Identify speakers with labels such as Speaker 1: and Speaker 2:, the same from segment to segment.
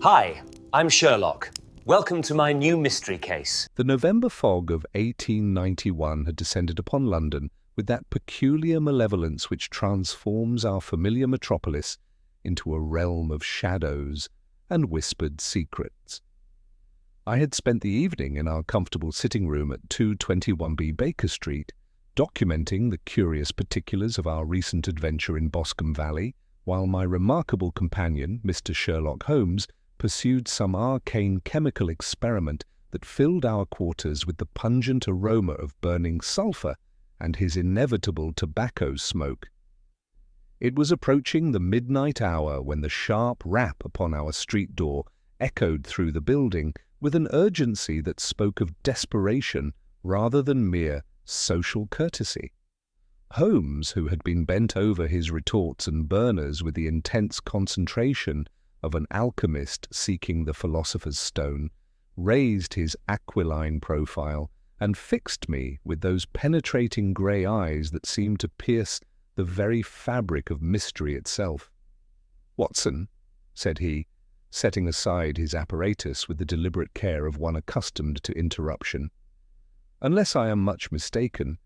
Speaker 1: Hi, I'm Sherlock. Welcome to my new mystery case.
Speaker 2: The November fog of 1891 had descended upon London with that peculiar malevolence which transforms our familiar metropolis into a realm of shadows and whispered secrets. I had spent the evening in our comfortable sitting room at 221B Baker Street, documenting the curious particulars of our recent adventure in Boscombe Valley, while my remarkable companion, Mr. Sherlock Holmes, pursued some arcane chemical experiment that filled our quarters with the pungent aroma of burning sulphur and his inevitable tobacco smoke. It was approaching the midnight hour when the sharp rap upon our street door echoed through the building with an urgency that spoke of desperation rather than mere social courtesy. Holmes, who had been bent over his retorts and burners with the intense concentration of an alchemist seeking the philosopher's stone, raised his aquiline profile and fixed me with those penetrating grey eyes that seemed to pierce the very fabric of mystery itself. "Watson," said he, setting aside his apparatus with the deliberate care of one accustomed to interruption, "unless I am much mistaken,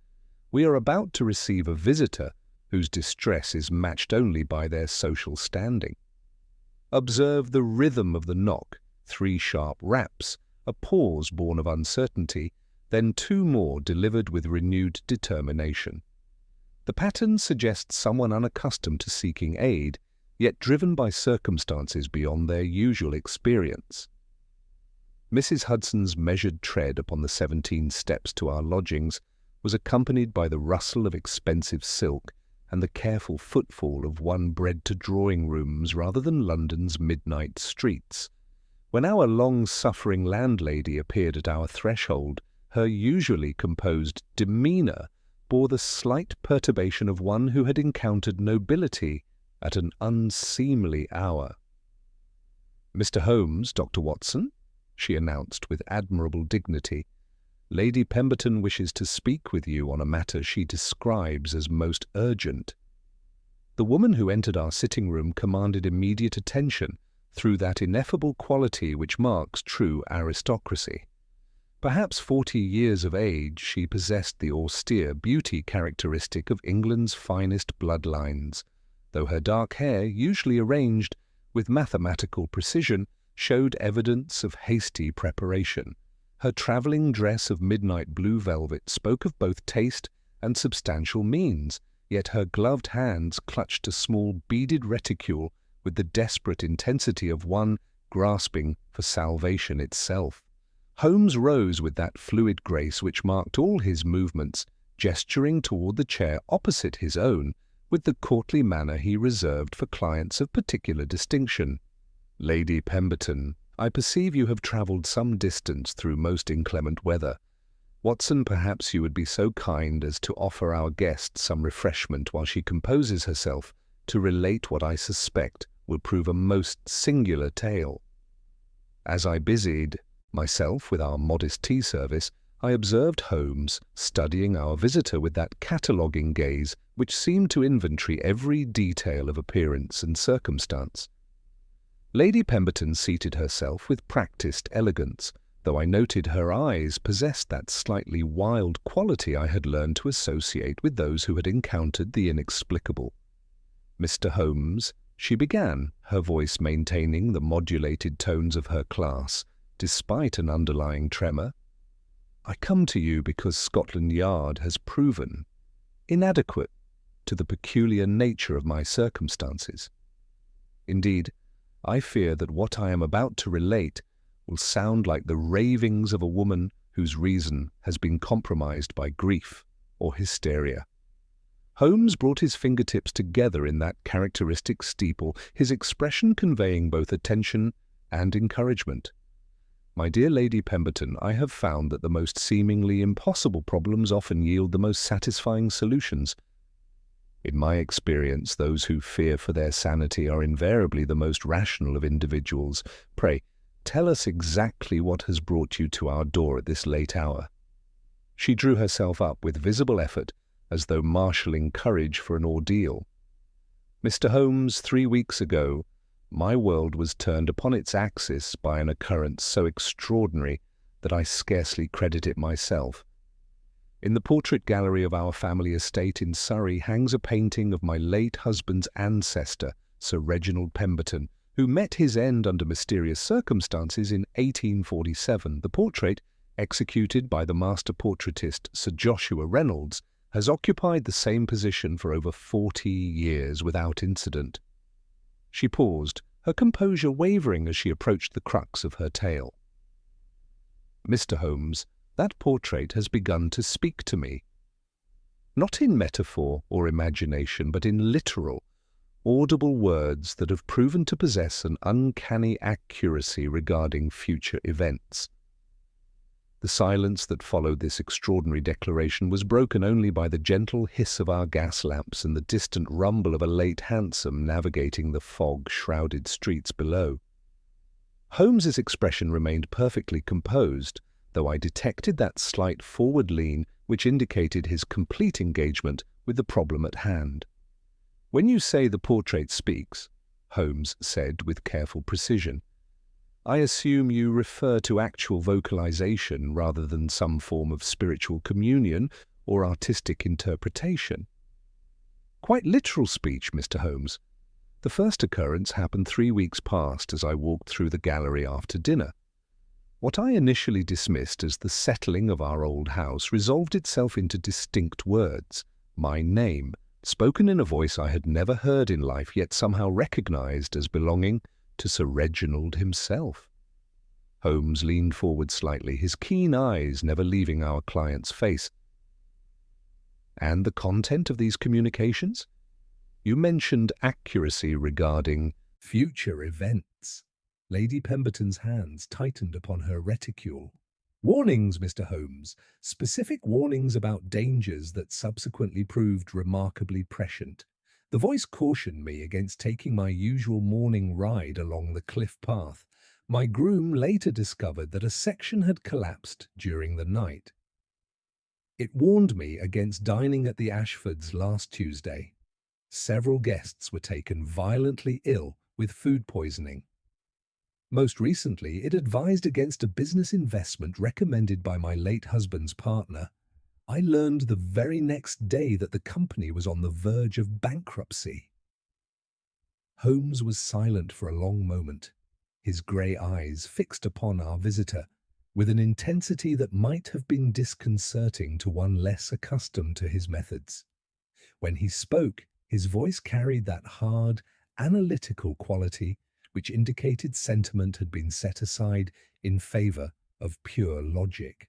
Speaker 2: we are about to receive a visitor whose distress is matched only by their social standing. Observe the rhythm of the knock, 3 sharp raps, a pause born of uncertainty, then 2 more delivered with renewed determination. The pattern suggests someone unaccustomed to seeking aid, yet driven by circumstances beyond their usual experience." Mrs. Hudson's measured tread upon the 17 steps to our lodgings was accompanied by the rustle of expensive silk and the careful footfall of one bred to drawing-rooms rather than London's midnight streets. When our long-suffering landlady appeared at our threshold, her usually composed demeanour bore the slight perturbation of one who had encountered nobility at an unseemly hour. "Mr. Holmes, Dr. Watson," she announced with admirable dignity. "Lady Pemberton wishes to speak with you on a matter she describes as most urgent." The woman who entered our sitting-room commanded immediate attention through that ineffable quality which marks true aristocracy. Perhaps 40 years of age, she possessed the austere beauty characteristic of England's finest bloodlines, though her dark hair, usually arranged with mathematical precision, showed evidence of hasty preparation. Her travelling dress of midnight blue velvet spoke of both taste and substantial means, yet her gloved hands clutched a small beaded reticule with the desperate intensity of one grasping for salvation itself. Holmes rose with that fluid grace which marked all his movements, gesturing toward the chair opposite his own with the courtly manner he reserved for clients of particular distinction. "Lady Pemberton, I perceive you have travelled some distance through most inclement weather. Watson, perhaps you would be so kind as to offer our guest some refreshment while she composes herself to relate what I suspect will prove a most singular tale." As I busied myself with our modest tea service, I observed Holmes studying our visitor with that cataloguing gaze which seemed to inventory every detail of appearance and circumstance. Lady Pemberton seated herself with practised elegance, though I noted her eyes possessed that slightly wild quality I had learned to associate with those who had encountered the inexplicable. "Mr. Holmes," she began, her voice maintaining the modulated tones of her class, despite an underlying tremor, "I come to you because Scotland Yard has proven inadequate to the peculiar nature of my circumstances. Indeed, I fear that what I am about to relate will sound like the ravings of a woman whose reason has been compromised by grief or hysteria." Holmes brought his fingertips together in that characteristic steeple, his expression conveying both attention and encouragement. "My dear Lady Pemberton, I have found that the most seemingly impossible problems often yield the most satisfying solutions. In my experience, those who fear for their sanity are invariably the most rational of individuals. Pray, tell us exactly what has brought you to our door at this late hour." She drew herself up with visible effort, as though marshalling courage for an ordeal. "Mr. Holmes, 3 weeks ago, My world was turned upon its axis by an occurrence so extraordinary that I scarcely credit it myself. In the portrait gallery of our family estate in Surrey hangs a painting of my late husband's ancestor, Sir Reginald Pemberton, who met his end under mysterious circumstances in 1847. The portrait, executed by the master portraitist Sir Joshua Reynolds, has occupied the same position for over 40 years without incident. She paused, her composure wavering as she approached the crux of her tale. Mr. Holmes, that portrait has begun to speak to me. Not in metaphor or imagination, but in literal, audible words that have proven to possess an uncanny accuracy regarding future events. The silence that followed this extraordinary declaration was broken only by the gentle hiss of our gas lamps and the distant rumble of a late hansom navigating the fog-shrouded streets below. Holmes's expression remained perfectly composed, though I detected that slight forward lean which indicated his complete engagement with the problem at hand. "When you say the portrait speaks," Holmes said with careful precision, "I assume you refer to actual vocalization rather than some form of spiritual communion or artistic interpretation." "Quite literal speech, Mr. Holmes. The first occurrence happened 3 weeks past as I walked through the gallery after dinner. What I initially dismissed as the settling of our old house resolved itself into distinct words, my name, spoken in a voice I had never heard in life, yet somehow recognized as belonging to Sir Reginald himself." Holmes leaned forward slightly, his keen eyes never leaving our client's face. "And the content of these communications? You mentioned accuracy regarding future events." Lady Pemberton's hands tightened upon her reticule. "Warnings, Mr. Holmes, specific warnings about dangers that subsequently proved remarkably prescient. The voice cautioned me against taking my usual morning ride along the cliff path. My groom later discovered that a section had collapsed during the night. It warned me against dining at the Ashfords last Tuesday. Several guests were taken violently ill with food poisoning. Most recently, it advised against a business investment recommended by my late husband's partner. I learned the very next day that the company was on the verge of bankruptcy." Holmes was silent for a long moment, his grey eyes fixed upon our visitor, with an intensity that might have been disconcerting to one less accustomed to his methods. When he spoke, his voice carried that hard, analytical quality which indicated sentiment had been set aside in favour of pure logic.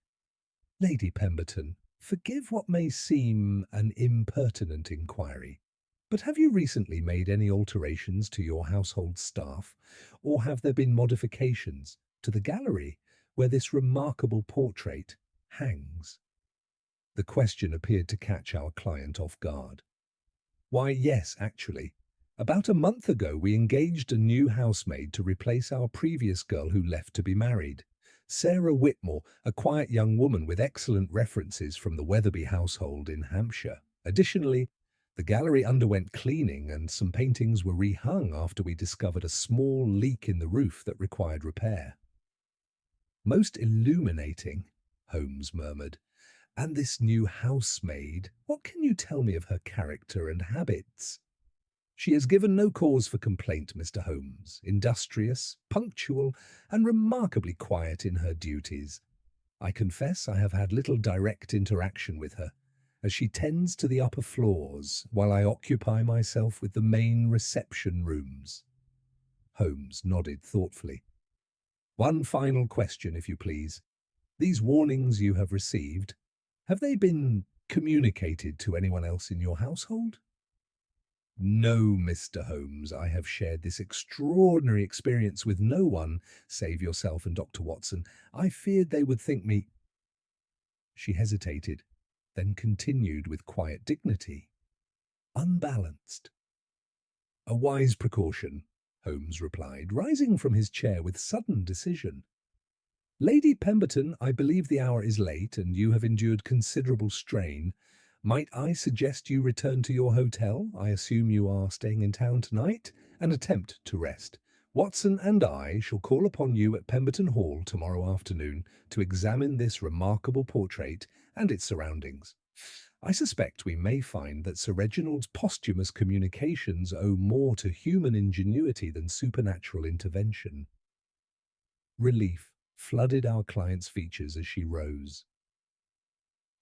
Speaker 2: "Lady Pemberton, forgive what may seem an impertinent inquiry, but have you recently made any alterations to your household staff, or have there been modifications to the gallery where this remarkable portrait hangs?" The question appeared to catch our client off guard. "Why, yes, actually. About a month ago, we engaged a new housemaid to replace our previous girl who left to be married. Sarah Whitmore, a quiet young woman with excellent references from the Weatherby household in Hampshire. Additionally, the gallery underwent cleaning and some paintings were rehung after we discovered a small leak in the roof that required repair." "Most illuminating," Holmes murmured. "And this new housemaid, what can you tell me of her character and habits?" "She has given no cause for complaint, Mr. Holmes. Industrious, punctual, and remarkably quiet in her duties. I confess I have had little direct interaction with her, as she tends to the upper floors, while I occupy myself with the main reception rooms." Holmes nodded thoughtfully. "One final question, if you please. These warnings you have received, have they been communicated to anyone else in your household?" "No, Mr. Holmes, I have shared this extraordinary experience with no one save yourself and Dr. Watson. I feared they would think me—" She hesitated, then continued with quiet dignity. "Unbalanced." "A wise precaution," Holmes replied, rising from his chair with sudden decision. "Lady Pemberton, I believe the hour is late and you have endured considerable strain. Might I suggest you return to your hotel? I assume you are staying in town tonight, and attempt to rest. Watson and I shall call upon you at Pemberton Hall tomorrow afternoon to examine this remarkable portrait and its surroundings. I suspect we may find that Sir Reginald's posthumous communications owe more to human ingenuity than supernatural intervention. Relief flooded our client's features as she rose.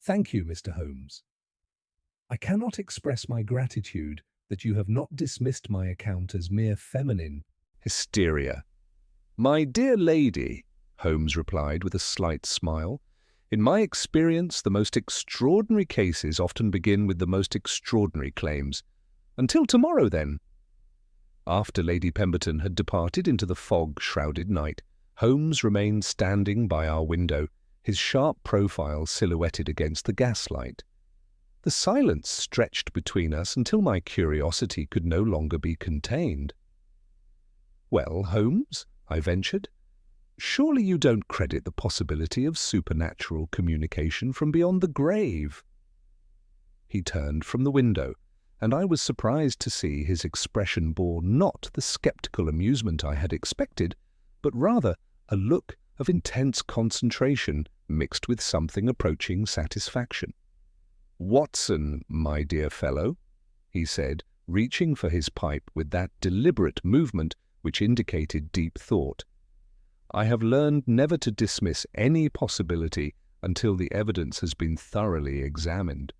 Speaker 2: Thank you, Mr. Holmes. I cannot express my gratitude that you have not dismissed my account as mere feminine hysteria. My dear lady, Holmes replied with a slight smile, in my experience the most extraordinary cases often begin with the most extraordinary claims. Until tomorrow, then. After Lady Pemberton had departed into the fog-shrouded night, Holmes remained standing by our window, his sharp profile silhouetted against the gaslight. The silence stretched between us until my curiosity could no longer be contained. "Well, Holmes," I ventured, "surely you don't credit the possibility of supernatural communication from beyond the grave?" He turned from the window, and I was surprised to see his expression bore not the sceptical amusement I had expected, but rather a look of intense concentration mixed with something approaching satisfaction. "Watson, my dear fellow," he said, reaching for his pipe with that deliberate movement which indicated deep thought, "I have learned never to dismiss any possibility until the evidence has been thoroughly examined.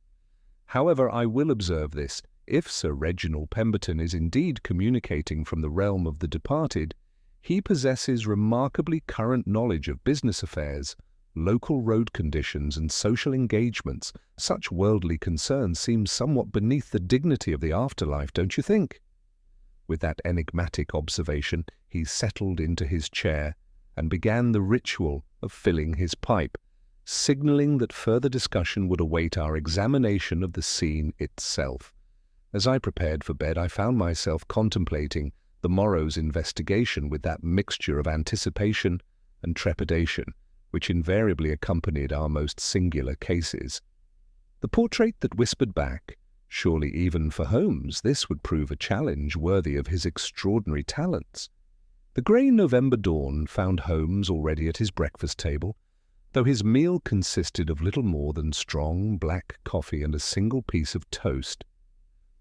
Speaker 2: However, I will observe this. If Sir Reginald Pemberton is indeed communicating from the realm of the departed, he possesses remarkably current knowledge of business affairs, local road conditions and social engagements. Such worldly concerns seem somewhat beneath the dignity of the afterlife, don't you think?" With that enigmatic observation, he settled into his chair and began the ritual of filling his pipe, signalling that further discussion would await our examination of the scene itself. As I prepared for bed, I found myself contemplating the morrow's investigation with that mixture of anticipation and trepidation which invariably accompanied our most singular cases. The portrait that whispered back, surely even for Holmes this would prove a challenge worthy of his extraordinary talents. The grey November dawn found Holmes already at his breakfast table, though his meal consisted of little more than strong black coffee and a single piece of toast.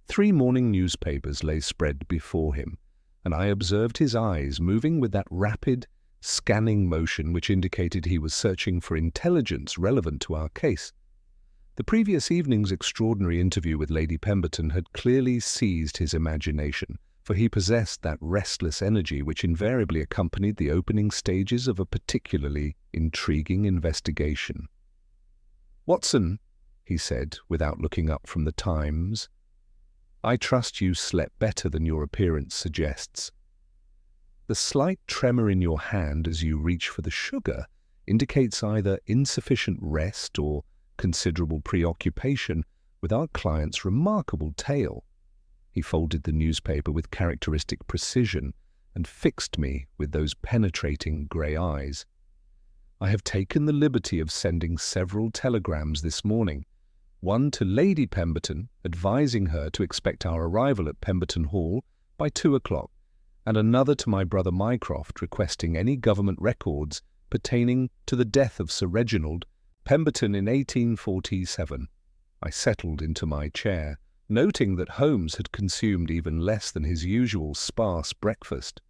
Speaker 2: 3 morning newspapers lay spread before him, and I observed his eyes moving with that rapid, scanning motion which indicated he was searching for intelligence relevant to our case. The previous evening's extraordinary interview with Lady Pemberton had clearly seized his imagination, for he possessed that restless energy which invariably accompanied the opening stages of a particularly intriguing investigation. "Watson," he said, without looking up from the Times, "I trust you slept better than your appearance suggests. The slight tremor in your hand as you reach for the sugar indicates either insufficient rest or considerable preoccupation with our client's remarkable tale." He folded the newspaper with characteristic precision and fixed me with those penetrating grey eyes. "I have taken the liberty of sending several telegrams this morning, one to Lady Pemberton advising her to expect our arrival at Pemberton Hall by 2 o'clock, and another to my brother Mycroft requesting any government records pertaining to the death of Sir Reginald Pemberton in 1847. I settled into my chair, noting that Holmes had consumed even less than his usual sparse breakfast.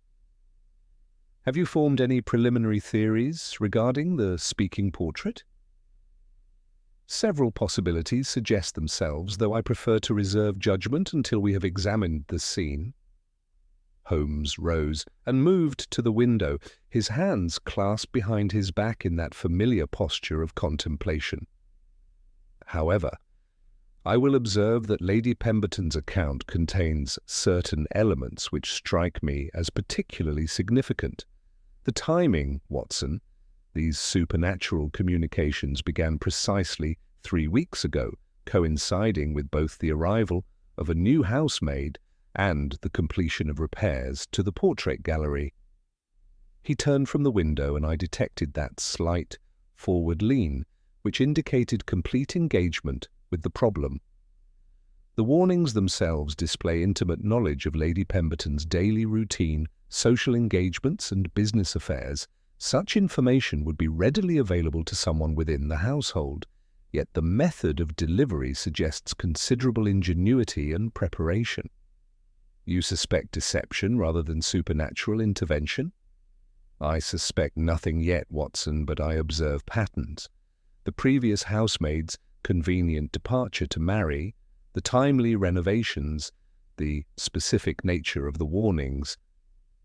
Speaker 2: "Have you formed any preliminary theories regarding the speaking portrait?" "Several possibilities suggest themselves, though I prefer to reserve judgment until we have examined the scene." Holmes rose and moved to the window, his hands clasped behind his back in that familiar posture of contemplation. "However, I will observe that Lady Pemberton's account contains certain elements which strike me as particularly significant. The timing, Watson. These supernatural communications began precisely 3 weeks ago, coinciding with both the arrival of a new housemaid and the completion of repairs to the portrait gallery." He turned from the window, and I detected that slight forward lean which indicated complete engagement with the problem. The warnings themselves display intimate knowledge of Lady Pemberton's daily routine social engagements, and business affairs, such information would be readily available to someone within the household, yet the method of delivery suggests considerable ingenuity and preparation. You suspect deception rather than supernatural intervention? I suspect nothing yet, Watson, but I observe patterns. The previous housemaid's convenient departure to marry, the timely renovations, the specific nature of the warnings.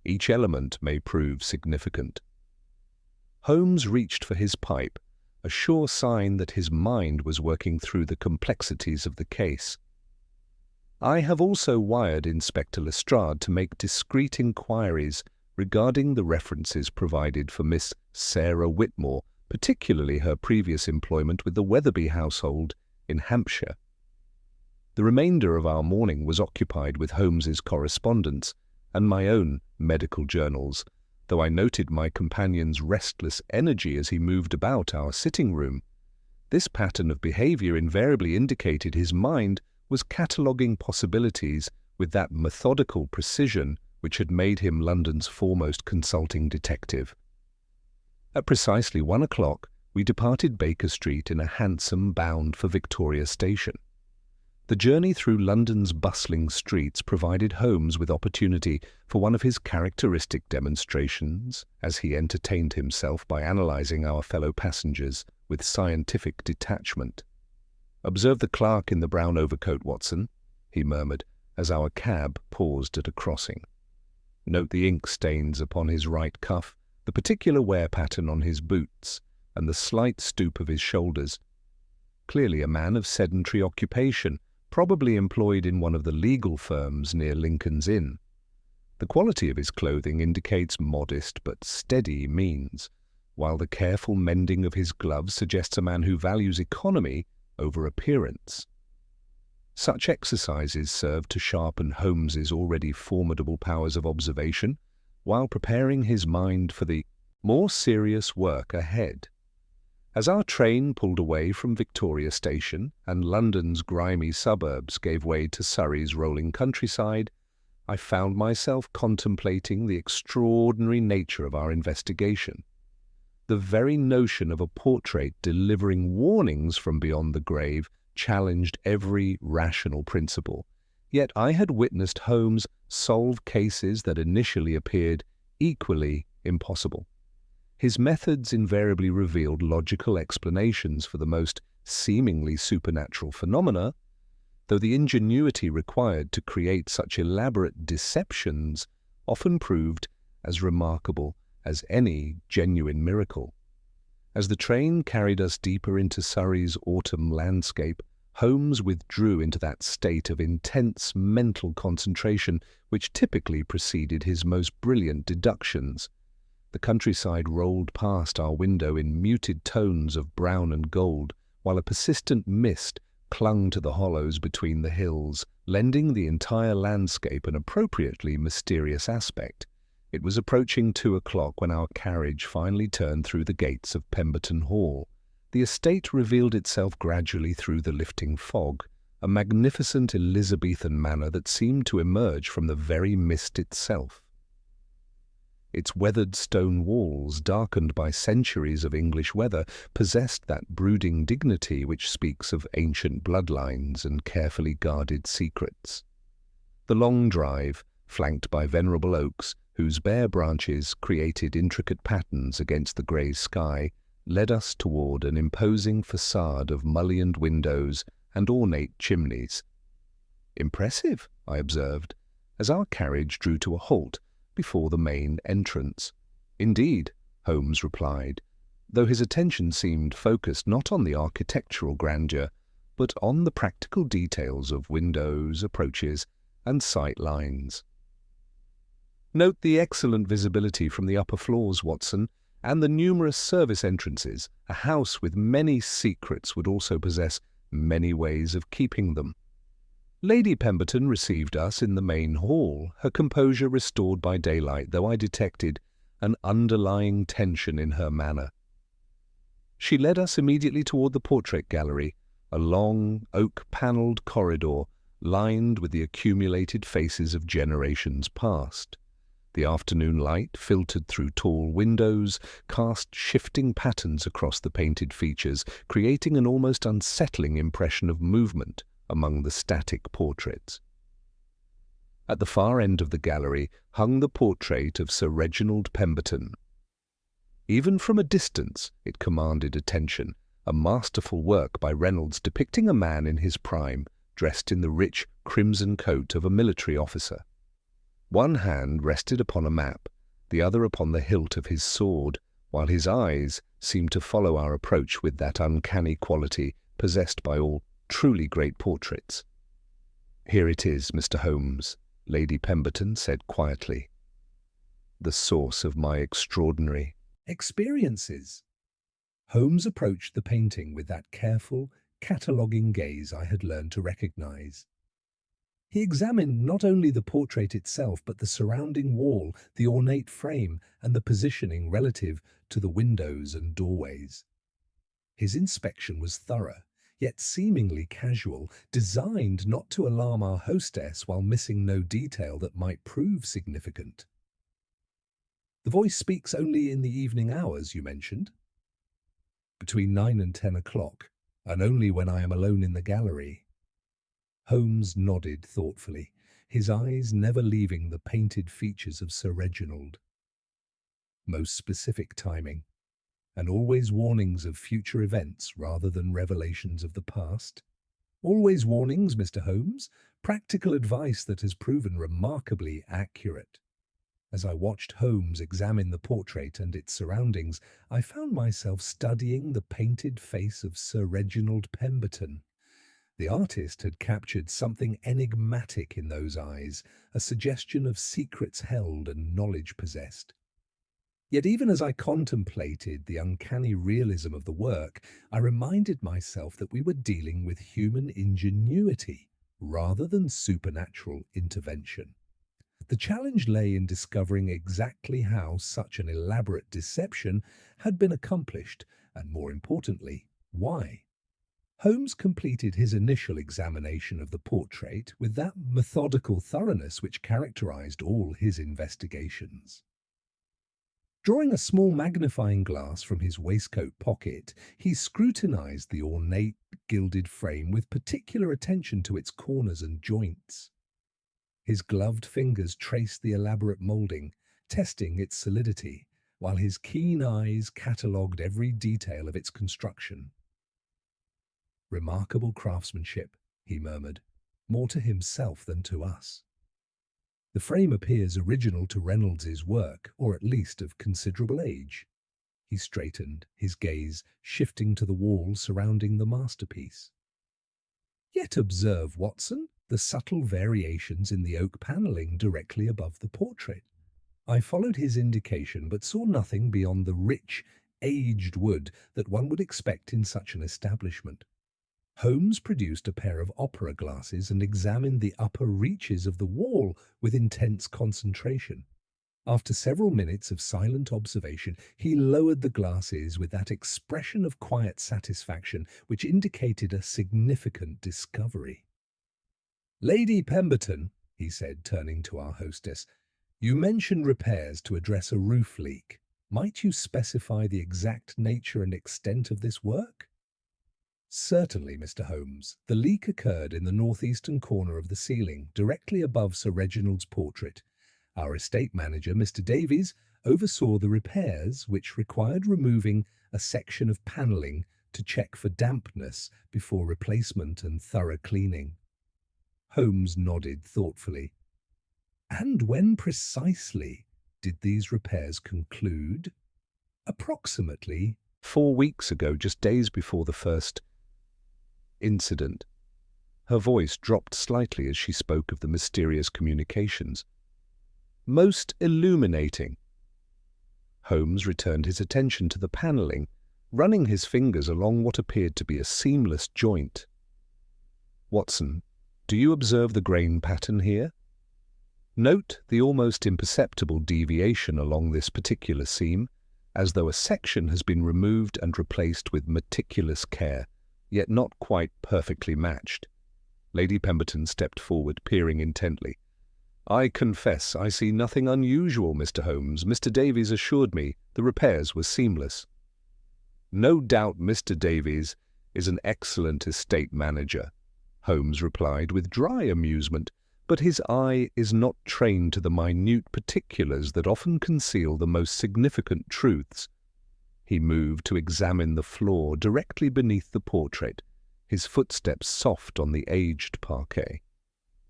Speaker 2: Each element may prove significant. Holmes reached for his pipe, a sure sign that his mind was working through the complexities of the case. I have also wired Inspector Lestrade to make discreet inquiries regarding the references provided for Miss Sarah Whitmore, particularly her previous employment with the Weatherby household in Hampshire. The remainder of our morning was occupied with Holmes's correspondence and my own medical journals, though I noted my companion's restless energy as he moved about our sitting room. This pattern of behavior invariably indicated his mind was cataloguing possibilities with that methodical precision which had made him London's foremost consulting detective. At precisely 1 o'clock, we departed Baker Street in a hansom bound for Victoria Station. The journey through London's bustling streets provided Holmes with opportunity for one of his characteristic demonstrations, as he entertained himself by analysing our fellow passengers with scientific detachment. "Observe the clerk in the brown overcoat, Watson," he murmured, as our cab paused at a crossing. "Note the ink stains upon his right cuff, the particular wear pattern on his boots, and the slight stoop of his shoulders. Clearly a man of sedentary occupation, probably employed in one of the legal firms near Lincoln's Inn. The quality of his clothing indicates modest but steady means, while the careful mending of his gloves suggests a man who values economy over appearance." Such exercises served to sharpen Holmes's already formidable powers of observation, while preparing his mind for the more serious work ahead. As our train pulled away from Victoria Station and London's grimy suburbs gave way to Surrey's rolling countryside, I found myself contemplating the extraordinary nature of our investigation. The very notion of a portrait delivering warnings from beyond the grave challenged every rational principle, yet I had witnessed Holmes solve cases that initially appeared equally impossible. His methods invariably revealed logical explanations for the most seemingly supernatural phenomena, though the ingenuity required to create such elaborate deceptions often proved as remarkable as any genuine miracle. As the train carried us deeper into Surrey's autumn landscape, Holmes withdrew into that state of intense mental concentration which typically preceded his most brilliant deductions. The countryside rolled past our window in muted tones of brown and gold, while a persistent mist clung to the hollows between the hills, lending the entire landscape an appropriately mysterious aspect. It was approaching 2 o'clock when our carriage finally turned through the gates of Pemberton Hall. The estate revealed itself gradually through the lifting fog, a magnificent Elizabethan manor that seemed to emerge from the very mist itself. Its weathered stone walls, darkened by centuries of English weather, possessed that brooding dignity which speaks of ancient bloodlines and carefully guarded secrets. The long drive, flanked by venerable oaks, whose bare branches created intricate patterns against the grey sky, led us toward an imposing facade of mullioned windows and ornate chimneys. "Impressive," I observed, as our carriage drew to a halt before the main entrance. "Indeed," Holmes replied, though his attention seemed focused not on the architectural grandeur, but on the practical details of windows, approaches, and sight lines. "Note the excellent visibility from the upper floors, Watson, and the numerous service entrances. A house with many secrets would also possess many ways of keeping them." Lady Pemberton received us in the main hall, her composure restored by daylight, though I detected an underlying tension in her manner. She led us immediately toward the portrait gallery, a long, oak-panelled corridor lined with the accumulated faces of generations past. The afternoon light, filtered through tall windows, cast shifting patterns across the painted features, creating an almost unsettling impression of movement among the static portraits. At the far end of the gallery hung the portrait of Sir Reginald Pemberton. Even from a distance, it commanded attention, a masterful work by Reynolds depicting a man in his prime, dressed in the rich crimson coat of a military officer. One hand rested upon a map, the other upon the hilt of his sword, while his eyes seemed to follow our approach with that uncanny quality possessed by all truly great portraits. "Here it is, Mr. Holmes," Lady Pemberton said quietly. "The source of my extraordinary experiences." Holmes approached the painting with that careful, cataloguing gaze I had learned to recognize. He examined not only the portrait itself, but the surrounding wall, the ornate frame, and the positioning relative to the windows and doorways. His inspection was thorough, yet seemingly casual, designed not to alarm our hostess while missing no detail that might prove significant. "The voice speaks only in the evening hours, you mentioned?" "Between 9 and 10 o'clock, and only when I am alone in the gallery." Holmes nodded thoughtfully, his eyes never leaving the painted features of Sir Reginald. "Most specific timing, and always warnings of future events rather than revelations of the past." "Always warnings, Mr. Holmes? Practical advice that has proven remarkably accurate." As I watched Holmes examine the portrait and its surroundings, I found myself studying the painted face of Sir Reginald Pemberton. The artist had captured something enigmatic in those eyes, a suggestion of secrets held and knowledge possessed. Yet even as I contemplated the uncanny realism of the work, I reminded myself that we were dealing with human ingenuity rather than supernatural intervention. The challenge lay in discovering exactly how such an elaborate deception had been accomplished, and more importantly, why. Holmes completed his initial examination of the portrait with that methodical thoroughness which characterized all his investigations. Drawing a small magnifying glass from his waistcoat pocket, he scrutinized the ornate, gilded frame with particular attention to its corners and joints. His gloved fingers traced the elaborate molding, testing its solidity, while his keen eyes catalogued every detail of its construction. "Remarkable craftsmanship," he murmured, more to himself than to us. "The frame appears original to Reynolds's work, or at least of considerable age." He straightened, his gaze shifting to the wall surrounding the masterpiece. "Yet observe, Watson, the subtle variations in the oak panelling directly above the portrait." I followed his indication, but saw nothing beyond the rich, aged wood that one would expect in such an establishment. Holmes produced a pair of opera glasses and examined the upper reaches of the wall with intense concentration. After several minutes of silent observation, he lowered the glasses with that expression of quiet satisfaction which indicated a significant discovery. "Lady Pemberton," he said, turning to our hostess, "you mentioned repairs to address a roof leak. Might you specify the exact nature and extent of this work?" "Certainly, Mr. Holmes. The leak occurred in the northeastern corner of the ceiling, directly above Sir Reginald's portrait. Our estate manager, Mr. Davies, oversaw the repairs, which required removing a section of panelling to check for dampness before replacement and thorough cleaning." Holmes nodded thoughtfully. "And when precisely did these repairs conclude?" "Approximately 4 weeks ago, just days before the first incident." Her voice dropped slightly as she spoke of the mysterious communications. "Most illuminating." Holmes returned his attention to the panelling, running his fingers along what appeared to be a seamless joint. "Watson, do you observe the grain pattern here? Note the almost imperceptible deviation along this particular seam, as though a section has been removed and replaced with meticulous care, yet not quite perfectly matched." Lady Pemberton stepped forward, peering intently. "I confess I see nothing unusual, Mr. Holmes. Mr. Davies assured me the repairs were seamless." "No doubt Mr. Davies is an excellent estate manager," Holmes replied with dry amusement, "but his eye is not trained to the minute particulars that often conceal the most significant truths." He moved to examine the floor directly beneath the portrait, his footsteps soft on the aged parquet.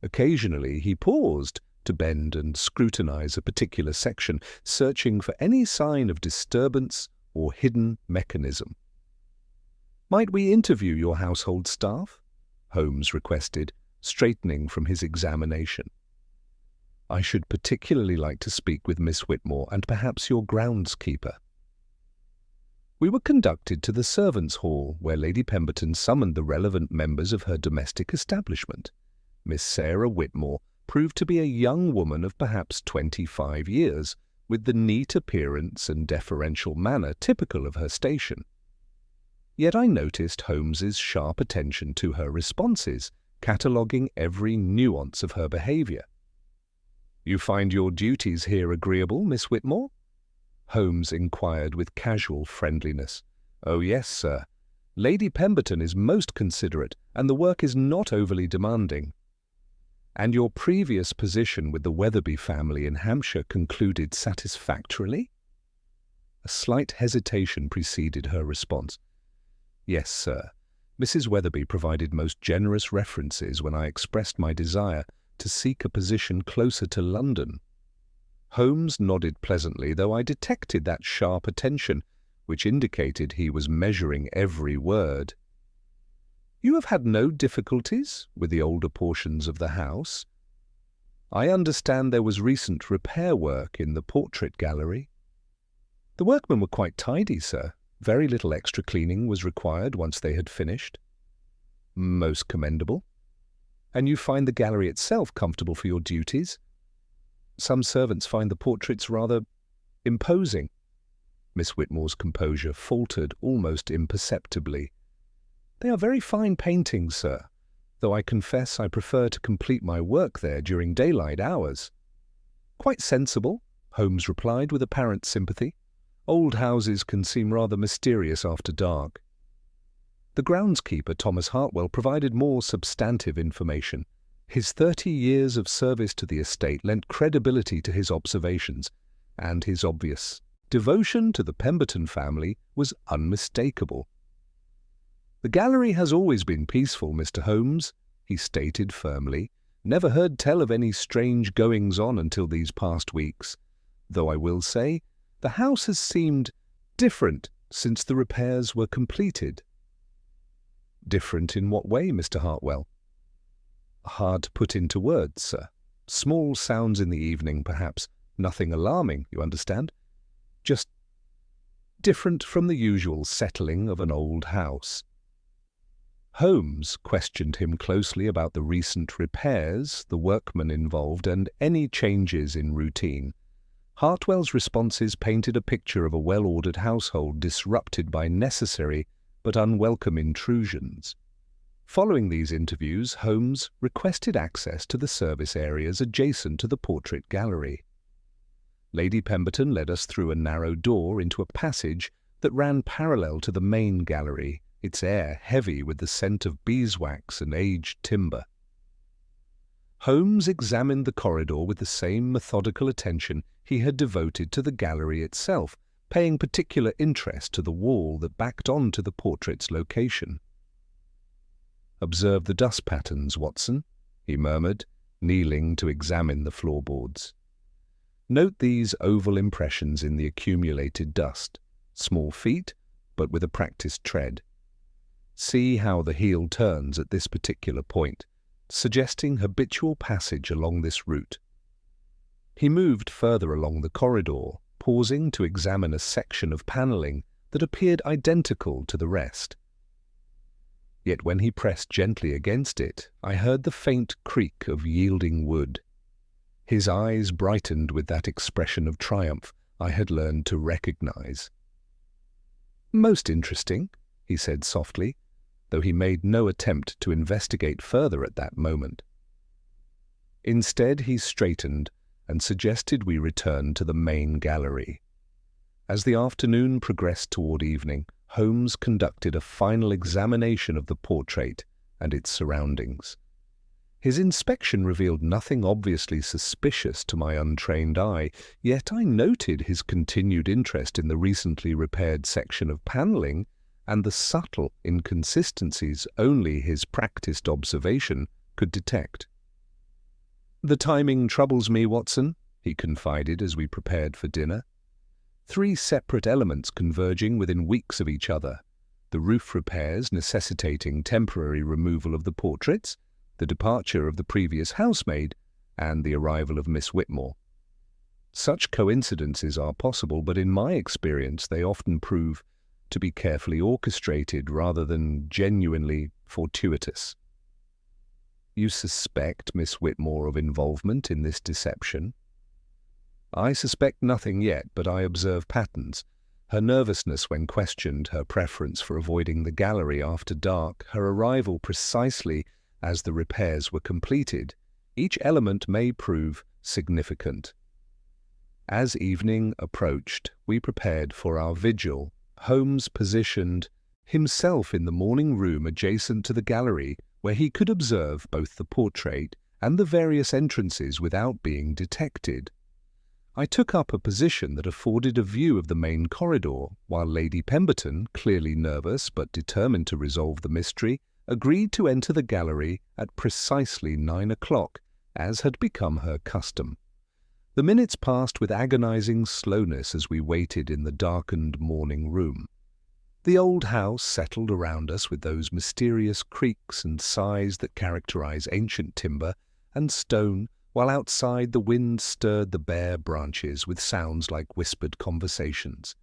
Speaker 2: Occasionally he paused to bend and scrutinize a particular section, searching for any sign of disturbance or hidden mechanism. "Might we interview your household staff?" Holmes requested, straightening from his examination. "I should particularly like to speak with Miss Whitmore and perhaps your groundskeeper." We were conducted to the servants' hall, where Lady Pemberton summoned the relevant members of her domestic establishment. Miss Sarah Whitmore proved to be a young woman of perhaps 25 years, with the neat appearance and deferential manner typical of her station. Yet I noticed Holmes's sharp attention to her responses, cataloguing every nuance of her behaviour. "You find your duties here agreeable, Miss Whitmore?" Holmes inquired with casual friendliness. "Oh yes, sir. Lady Pemberton is most considerate, and the work is not overly demanding." "And your previous position with the Weatherby family in Hampshire concluded satisfactorily?" A slight hesitation preceded her response. "Yes, sir. Mrs. Weatherby provided most generous references when I expressed my desire to seek a position closer to London." Holmes nodded pleasantly, though I detected that sharp attention, which indicated he was measuring every word. "You have had no difficulties with the older portions of the house? I understand there was recent repair work in the portrait gallery." "The workmen were quite tidy, sir. Very little extra cleaning was required once they had finished." "Most commendable. And you find the gallery itself comfortable for your duties?" "Some servants find the portraits rather imposing." Miss Whitmore's composure faltered almost imperceptibly. "They are very fine paintings, sir, though I confess I prefer to complete my work there during daylight hours." "Quite sensible," Holmes replied with apparent sympathy. "Old houses can seem rather mysterious after dark." The groundskeeper, Thomas Hartwell, provided more substantive information. His 30 years of service to the estate lent credibility to his observations, and his obvious devotion to the Pemberton family was unmistakable. "The gallery has always been peaceful, Mr. Holmes," he stated firmly. "Never heard tell of any strange goings-on until these past weeks, though I will say the house has seemed different since the repairs were completed." "Different in what way, Mr. Hartwell?" "Hard to put into words, sir. Small sounds in the evening, perhaps. Nothing alarming, you understand. Just different from the usual settling of an old house." Holmes questioned him closely about the recent repairs, the workmen involved, and any changes in routine. Hartwell's responses painted a picture of a well-ordered household disrupted by necessary but unwelcome intrusions. Following these interviews, Holmes requested access to the service areas adjacent to the portrait gallery. Lady Pemberton led us through a narrow door into a passage that ran parallel to the main gallery, its air heavy with the scent of beeswax and aged timber. Holmes examined the corridor with the same methodical attention he had devoted to the gallery itself, paying particular interest to the wall that backed on to the portrait's location. "Observe the dust patterns, Watson," he murmured, kneeling to examine the floorboards. "Note these oval impressions in the accumulated dust, small feet, but with a practiced tread. See how the heel turns at this particular point, suggesting habitual passage along this route." He moved further along the corridor, pausing to examine a section of panelling that appeared identical to the rest. Yet when he pressed gently against it, I heard the faint creak of yielding wood. His eyes brightened with that expression of triumph I had learned to recognize. "Most interesting," he said softly, though he made no attempt to investigate further at that moment. Instead, he straightened and suggested we return to the main gallery. As the afternoon progressed toward evening, Holmes conducted a final examination of the portrait and its surroundings. His inspection revealed nothing obviously suspicious to my untrained eye, yet I noted his continued interest in the recently repaired section of panelling and the subtle inconsistencies only his practiced observation could detect. "The timing troubles me, Watson," he confided as we prepared for dinner. "Three separate elements converging within weeks of each other: the roof repairs necessitating temporary removal of the portraits, the departure of the previous housemaid, and the arrival of Miss Whitmore. Such coincidences are possible, but in my experience they often prove to be carefully orchestrated rather than genuinely fortuitous." "You suspect Miss Whitmore of involvement in this deception?" "I suspect nothing yet, but I observe patterns. Her nervousness when questioned, her preference for avoiding the gallery after dark, her arrival precisely as the repairs were completed. Each element may prove significant." As evening approached, we prepared for our vigil. Holmes positioned himself in the morning room adjacent to the gallery, where he could observe both the portrait and the various entrances without being detected. I took up a position that afforded a view of the main corridor, while Lady Pemberton, clearly nervous but determined to resolve the mystery, agreed to enter the gallery at precisely 9 o'clock, as had become her custom. The minutes passed with agonizing slowness as we waited in the darkened morning room. The old house settled around us with those mysterious creaks and sighs that characterize ancient timber and stone, while outside the wind stirred the bare branches with sounds like whispered conversations.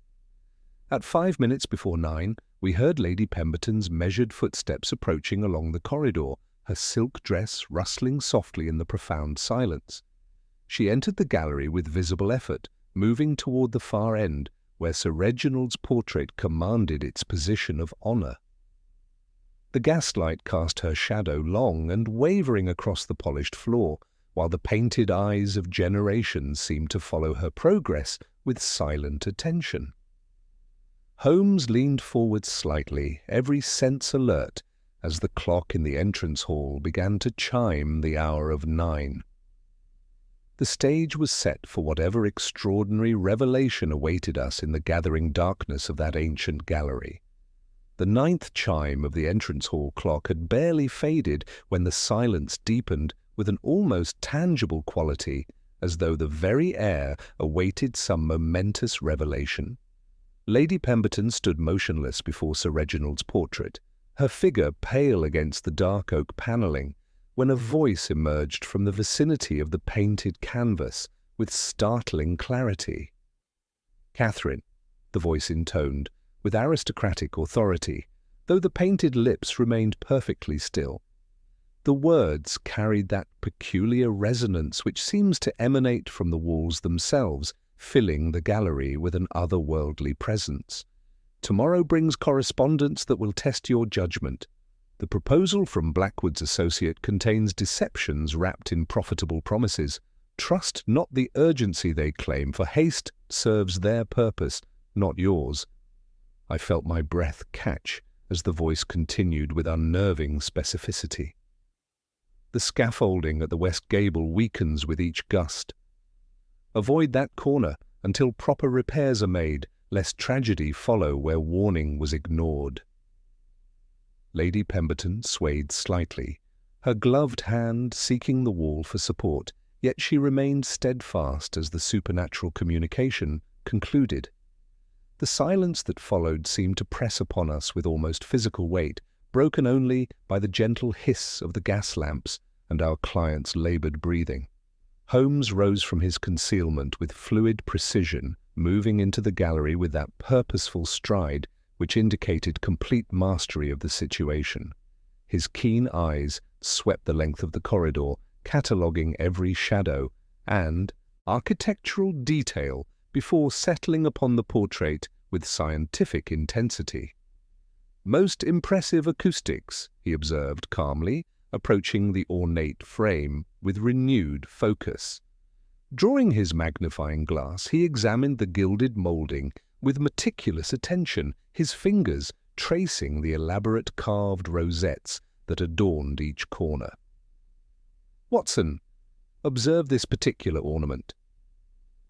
Speaker 2: At 5 minutes before 9, we heard Lady Pemberton's measured footsteps approaching along the corridor, her silk dress rustling softly in the profound silence. She entered the gallery with visible effort, moving toward the far end, where Sir Reginald's portrait commanded its position of honor. The gaslight cast her shadow long and wavering across the polished floor, while the painted eyes of generations seemed to follow her progress with silent attention. Holmes leaned forward slightly, every sense alert, as the clock in the entrance hall began to chime the hour of 9. The stage was set for whatever extraordinary revelation awaited us in the gathering darkness of that ancient gallery. The 9th chime of the entrance hall clock had barely faded when the silence deepened with an almost tangible quality, as though the very air awaited some momentous revelation. Lady Pemberton stood motionless before Sir Reginald's portrait, her figure pale against the dark oak panelling, when a voice emerged from the vicinity of the painted canvas with startling clarity. "Catherine," the voice intoned, with aristocratic authority, though the painted lips remained perfectly still. The words carried that peculiar resonance which seems to emanate from the walls themselves, filling the gallery with an otherworldly presence. "Tomorrow brings correspondence that will test your judgment. The proposal from Blackwood's associate contains deceptions wrapped in profitable promises. Trust not the urgency they claim, for haste serves their purpose, not yours." I felt my breath catch as the voice continued with unnerving specificity. "The scaffolding at the west gable weakens with each gust. Avoid that corner until proper repairs are made, lest tragedy follow where warning was ignored." Lady Pemberton swayed slightly, her gloved hand seeking the wall for support, yet she remained steadfast as the supernatural communication concluded. The silence that followed seemed to press upon us with almost physical weight, broken only by the gentle hiss of the gas lamps and our client's labored breathing. Holmes rose from his concealment with fluid precision, moving into the gallery with that purposeful stride which indicated complete mastery of the situation. His keen eyes swept the length of the corridor, cataloguing every shadow and architectural detail before settling upon the portrait with scientific intensity. "Most impressive acoustics," he observed calmly, approaching the ornate frame with renewed focus. Drawing his magnifying glass, he examined the gilded moulding with meticulous attention, his fingers tracing the elaborate carved rosettes that adorned each corner. "Watson, observe this particular ornament."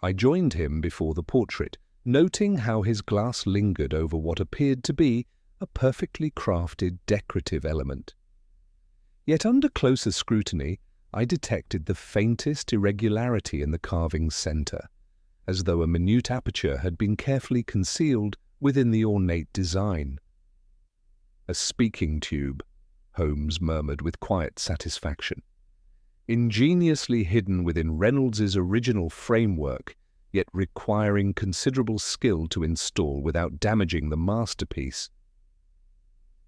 Speaker 2: I joined him before the portrait, noting how his glass lingered over what appeared to be a perfectly crafted decorative element. Yet under closer scrutiny, I detected the faintest irregularity in the carving's centre, as though a minute aperture had been carefully concealed within the ornate design. "A speaking tube," Holmes murmured with quiet satisfaction. "Ingeniously hidden within Reynolds's original framework, yet requiring considerable skill to install without damaging the masterpiece."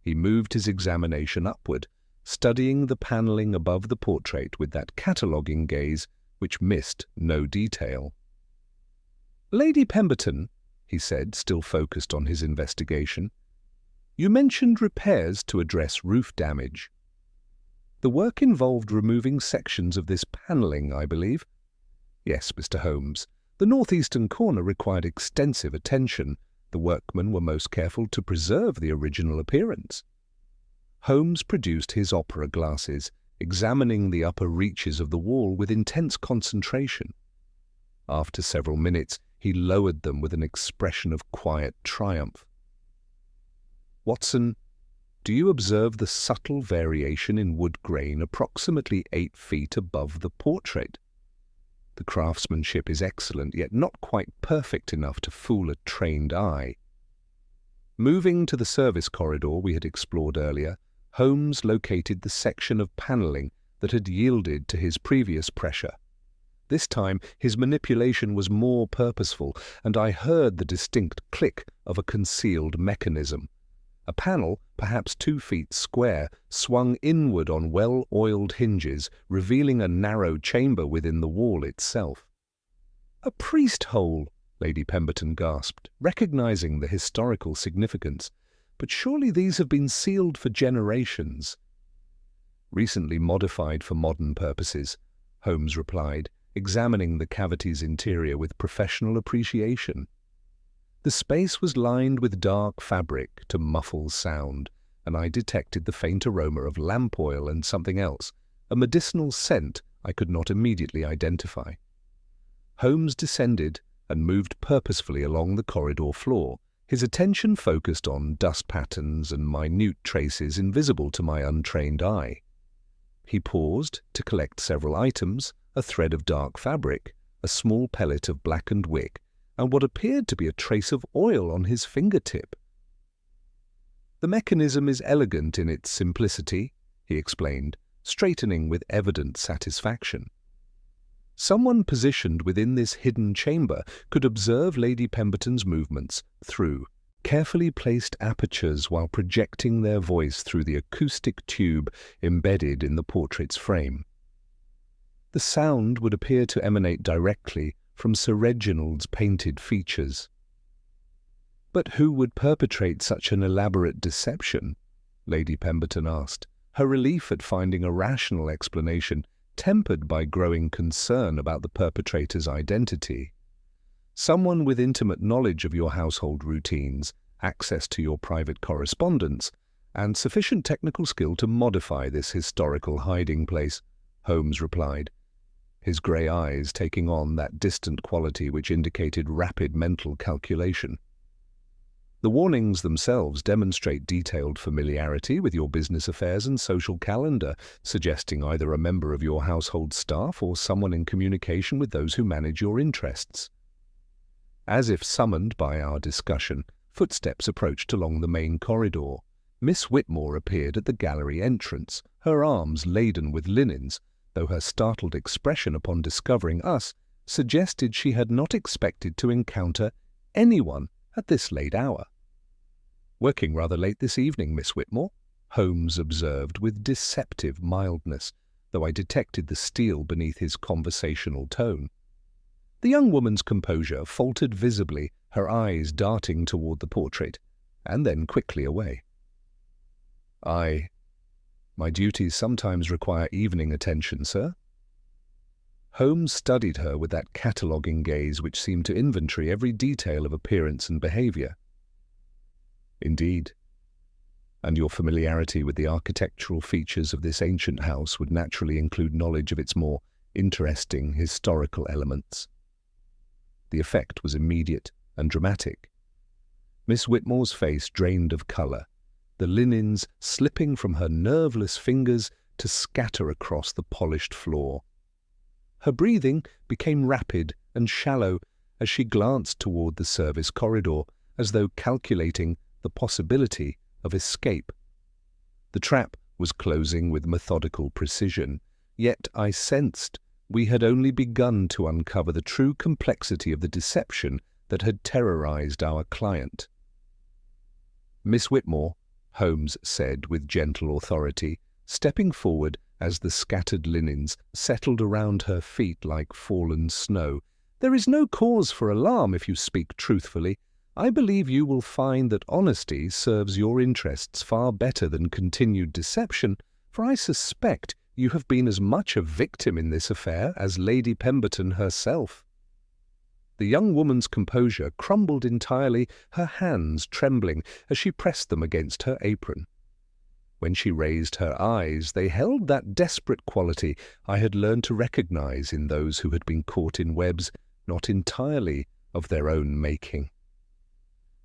Speaker 2: He moved his examination upward, studying the panelling above the portrait with that cataloguing gaze which missed no detail. "Lady Pemberton," he said, still focused on his investigation, "you mentioned repairs to address roof damage. The work involved removing sections of this panelling, I believe?" "Yes, Mr. Holmes. The northeastern corner required extensive attention. The workmen were most careful to preserve the original appearance." Holmes produced his opera glasses, examining the upper reaches of the wall with intense concentration. After several minutes, he lowered them with an expression of quiet triumph. "Watson, do you observe the subtle variation in wood grain approximately 8 feet above the portrait? The craftsmanship is excellent, yet not quite perfect enough to fool a trained eye." Moving to the service corridor we had explored earlier, Holmes located the section of panelling that had yielded to his previous pressure. This time his manipulation was more purposeful, and I heard the distinct click of a concealed mechanism. A panel, perhaps 2 feet square, swung inward on well-oiled hinges, revealing a narrow chamber within the wall itself. "A priest-hole," Lady Pemberton gasped, recognizing the historical significance. "But surely these have been sealed for generations." "Recently modified for modern purposes," Holmes replied, examining the cavity's interior with professional appreciation. The space was lined with dark fabric to muffle sound, and I detected the faint aroma of lamp oil and something else, a medicinal scent I could not immediately identify. Holmes descended and moved purposefully along the corridor floor, his attention focused on dust patterns and minute traces invisible to my untrained eye. He paused to collect several items, a thread of dark fabric, a small pellet of blackened wick, and what appeared to be a trace of oil on his fingertip. "The mechanism is elegant in its simplicity," he explained, straightening with evident satisfaction. "Someone positioned within this hidden chamber could observe Lady Pemberton's movements through carefully placed apertures while projecting their voice through the acoustic tube embedded in the portrait's frame. The sound would appear to emanate directly from Sir Reginald's painted features." "But who would perpetrate such an elaborate deception?" Lady Pemberton asked, her relief at finding a rational explanation tempered by growing concern about the perpetrator's identity. "Someone with intimate knowledge of your household routines, access to your private correspondence, and sufficient technical skill to modify this historical hiding place," Holmes replied, his grey eyes taking on that distant quality which indicated rapid mental calculation. "The warnings themselves demonstrate detailed familiarity with your business affairs and social calendar, suggesting either a member of your household staff or someone in communication with those who manage your interests." As if summoned by our discussion, footsteps approached along the main corridor. Miss Whitmore appeared at the gallery entrance, her arms laden with linens, though her startled expression upon discovering us suggested she had not expected to encounter anyone at this late hour. "Working rather late this evening, Miss Whitmore," Holmes observed with deceptive mildness, though I detected the steel beneath his conversational tone. The young woman's composure faltered visibly, her eyes darting toward the portrait, and then quickly away. My duties sometimes require evening attention, sir. Holmes studied her with that cataloguing gaze which seemed to inventory every detail of appearance and behaviour. Indeed. And your familiarity with the architectural features of this ancient house would naturally include knowledge of its more interesting historical elements. The effect was immediate and dramatic. Miss Whitmore's face drained of colour, the linens slipping from her nerveless fingers to scatter across the polished floor. Her breathing became rapid and shallow as she glanced toward the service corridor, as though calculating the possibility of escape. The trap was closing with methodical precision, yet I sensed we had only begun to uncover the true complexity of the deception that had terrorized our client. "Miss Whitmore," Holmes said with gentle authority, stepping forward as the scattered linens settled around her feet like fallen snow, "there is no cause for alarm if you speak truthfully. I believe you will find that honesty serves your interests far better than continued deception, for I suspect you have been as much a victim in this affair as Lady Pemberton herself." The young woman's composure crumbled entirely, her hands trembling as she pressed them against her apron. When she raised her eyes, they held that desperate quality I had learned to recognize in those who had been caught in webs not entirely of their own making.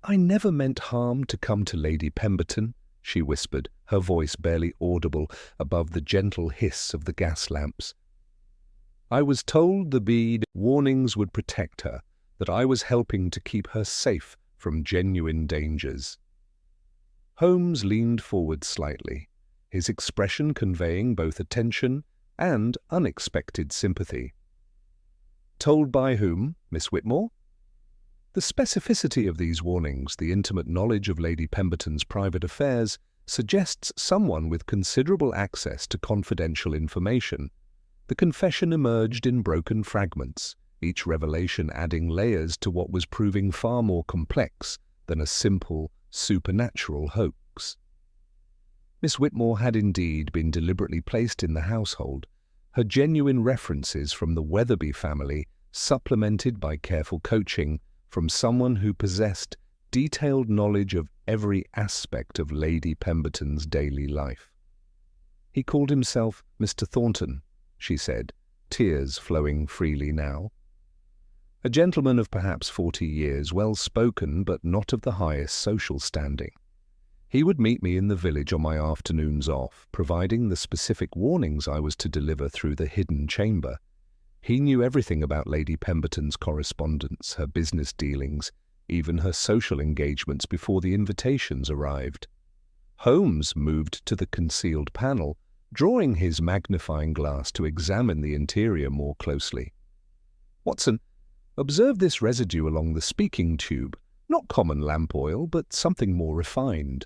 Speaker 2: "I never meant harm to come to Lady Pemberton," she whispered, her voice barely audible above the gentle hiss of the gas lamps. "I was told the bead warnings would protect her, that I was helping to keep her safe from genuine dangers." Holmes leaned forward slightly, his expression conveying both attention and unexpected sympathy. "Told by whom, Miss Whitmore?" The specificity of these warnings, the intimate knowledge of Lady Pemberton's private affairs, suggests someone with considerable access to confidential information. The confession emerged in broken fragments, each revelation adding layers to what was proving far more complex than a simple, supernatural hoax. Miss Whitmore had indeed been deliberately placed in the household, her genuine references from the Weatherby family supplemented by careful coaching from someone who possessed detailed knowledge of every aspect of Lady Pemberton's daily life. "He called himself Mr. Thornton," she said, tears flowing freely now. "A gentleman of perhaps 40 years, well-spoken but not of the highest social standing. He would meet me in the village on my afternoons off, providing the specific warnings I was to deliver through the hidden chamber. He knew everything about Lady Pemberton's correspondence, her business dealings, even her social engagements before the invitations arrived." Holmes moved to the concealed panel, drawing his magnifying glass to examine the interior more closely. "Watson, observe this residue along the speaking tube, not common lamp oil, but something more refined."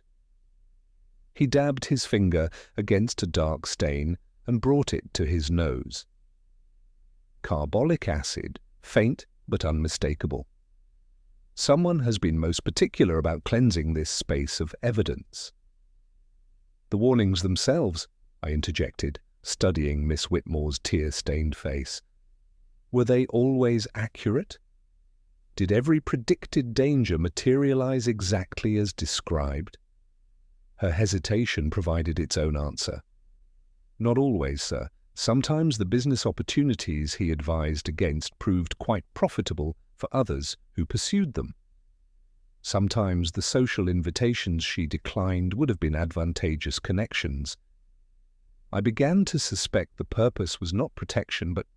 Speaker 2: He dabbed his finger against a dark stain and brought it to his nose. "Carbolic acid, faint but unmistakable. Someone has been most particular about cleansing this space of evidence." "The warnings themselves," I interjected, studying Miss Whitmore's tear-stained face. "Were they always accurate? Did every predicted danger materialize exactly as described?" Her hesitation provided its own answer. "Not always, sir. Sometimes the business opportunities he advised against proved quite profitable for others who pursued them. Sometimes the social invitations she declined would have been advantageous connections. I began to suspect the purpose was not protection but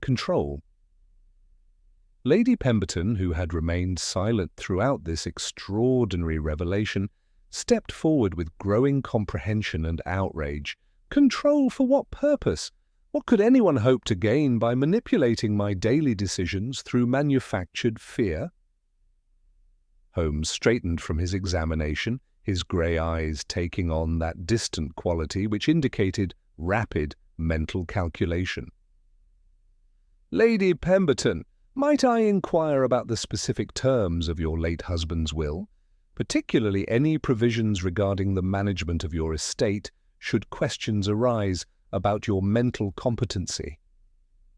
Speaker 2: control." Lady Pemberton, who had remained silent throughout this extraordinary revelation, stepped forward with growing comprehension and outrage. "Control for what purpose? What could anyone hope to gain by manipulating my daily decisions through manufactured fear?" Holmes straightened from his examination, his grey eyes taking on that distant quality which indicated rapid mental calculation. "Lady Pemberton, might I inquire about the specific terms of your late husband's will, particularly any provisions regarding the management of your estate, should questions arise about your mental competency.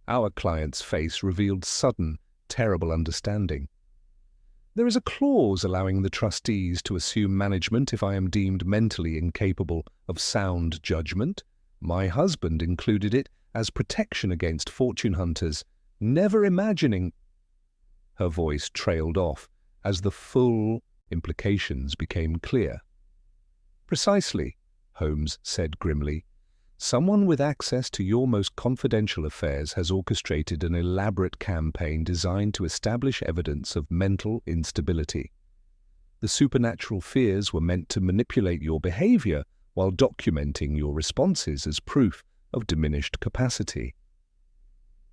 Speaker 2: Our client's face revealed sudden, terrible understanding. There is a clause allowing the trustees to assume management if I am deemed mentally incapable of sound judgment. My husband included it as protection against fortune hunters, never imagining— Her voice trailed off as the full implications became clear. Precisely, Holmes said grimly. Someone with access to your most confidential affairs has orchestrated an elaborate campaign designed to establish evidence of mental instability. The supernatural fears were meant to manipulate your behavior while documenting your responses as proof of diminished capacity.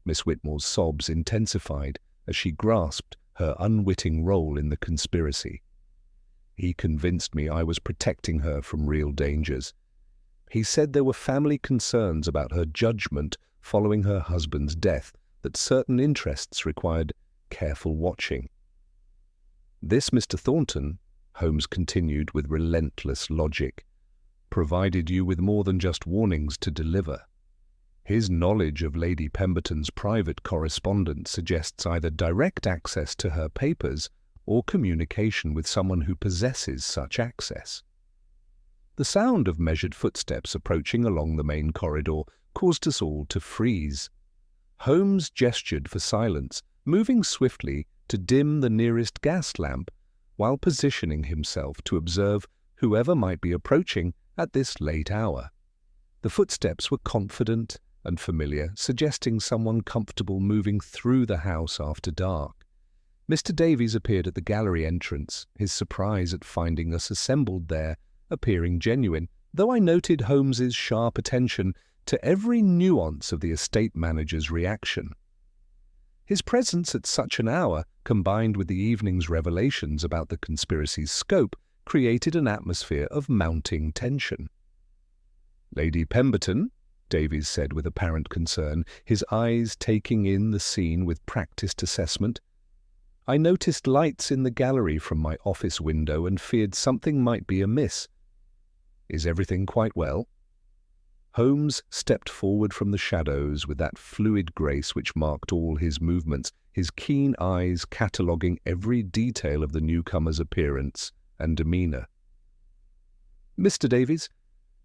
Speaker 2: Miss Whitmore's sobs intensified as she grasped her unwitting role in the conspiracy. He convinced me I was protecting her from real dangers. He said there were family concerns about her judgment following her husband's death, that certain interests required careful watching. This, Mr. Thornton, Holmes continued with relentless logic, provided you with more than just warnings to deliver. His knowledge of Lady Pemberton's private correspondence suggests either direct access to her papers or communication with someone who possesses such access. The sound of measured footsteps approaching along the main corridor caused us all to freeze. Holmes gestured for silence, moving swiftly to dim the nearest gas lamp while positioning himself to observe whoever might be approaching at this late hour. The footsteps were confident and familiar, suggesting someone comfortable moving through the house after dark. Mr. Davies appeared at the gallery entrance, his surprise at finding us assembled there appearing genuine, though I noted Holmes's sharp attention to every nuance of the estate manager's reaction. His presence at such an hour, combined with the evening's revelations about the conspiracy's scope, created an atmosphere of mounting tension. "Lady Pemberton," Davies said with apparent concern, his eyes taking in the scene with practiced assessment. "I noticed lights in the gallery from my office window and feared something might be amiss. Is everything quite well?" Holmes stepped forward from the shadows with that fluid grace which marked all his movements, his keen eyes cataloguing every detail of the newcomer's appearance and demeanour. "Mr. Davies,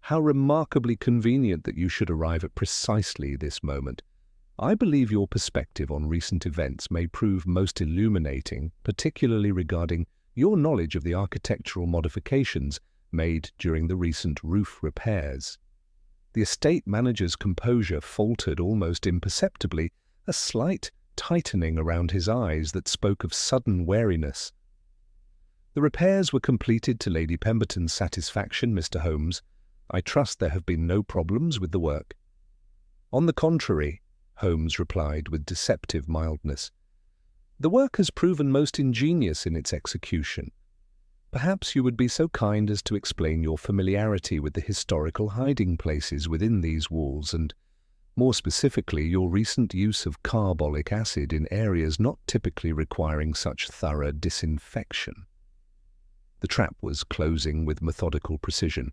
Speaker 2: how remarkably convenient that you should arrive at precisely this moment. I believe your perspective on recent events may prove most illuminating, particularly regarding your knowledge of the architectural modifications made during the recent roof repairs." The estate manager's composure faltered almost imperceptibly, a slight tightening around his eyes that spoke of sudden wariness. "The repairs were completed to Lady Pemberton's satisfaction, Mr. Holmes. I trust there have been no problems with the work." "On the contrary," Holmes replied with deceptive mildness. "The work has proven most ingenious in its execution. Perhaps you would be so kind as to explain your familiarity with the historical hiding places within these walls and, more specifically, your recent use of carbolic acid in areas not typically requiring such thorough disinfection." The trap was closing with methodical precision,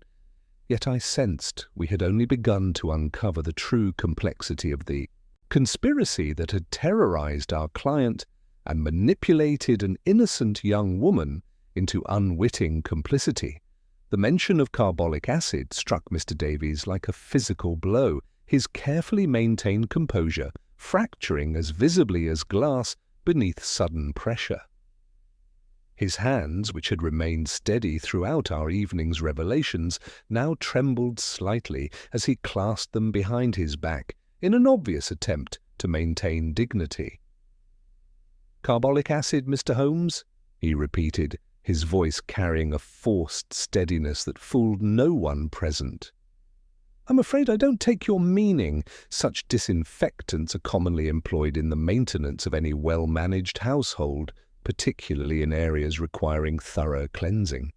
Speaker 2: yet I sensed we had only begun to uncover the true complexity of the conspiracy that had terrorized our client and manipulated an innocent young woman into unwitting complicity. The mention of carbolic acid struck Mr. Davies like a physical blow, his carefully maintained composure fracturing as visibly as glass beneath sudden pressure. His hands, which had remained steady throughout our evening's revelations, now trembled slightly as he clasped them behind his back in an obvious attempt to maintain dignity. "Carbolic acid, Mr. Holmes?" he repeated, his voice carrying a forced steadiness that fooled no one present. "I'm afraid I don't take your meaning. Such disinfectants are commonly employed in the maintenance of any well-managed household, particularly in areas requiring thorough cleansing."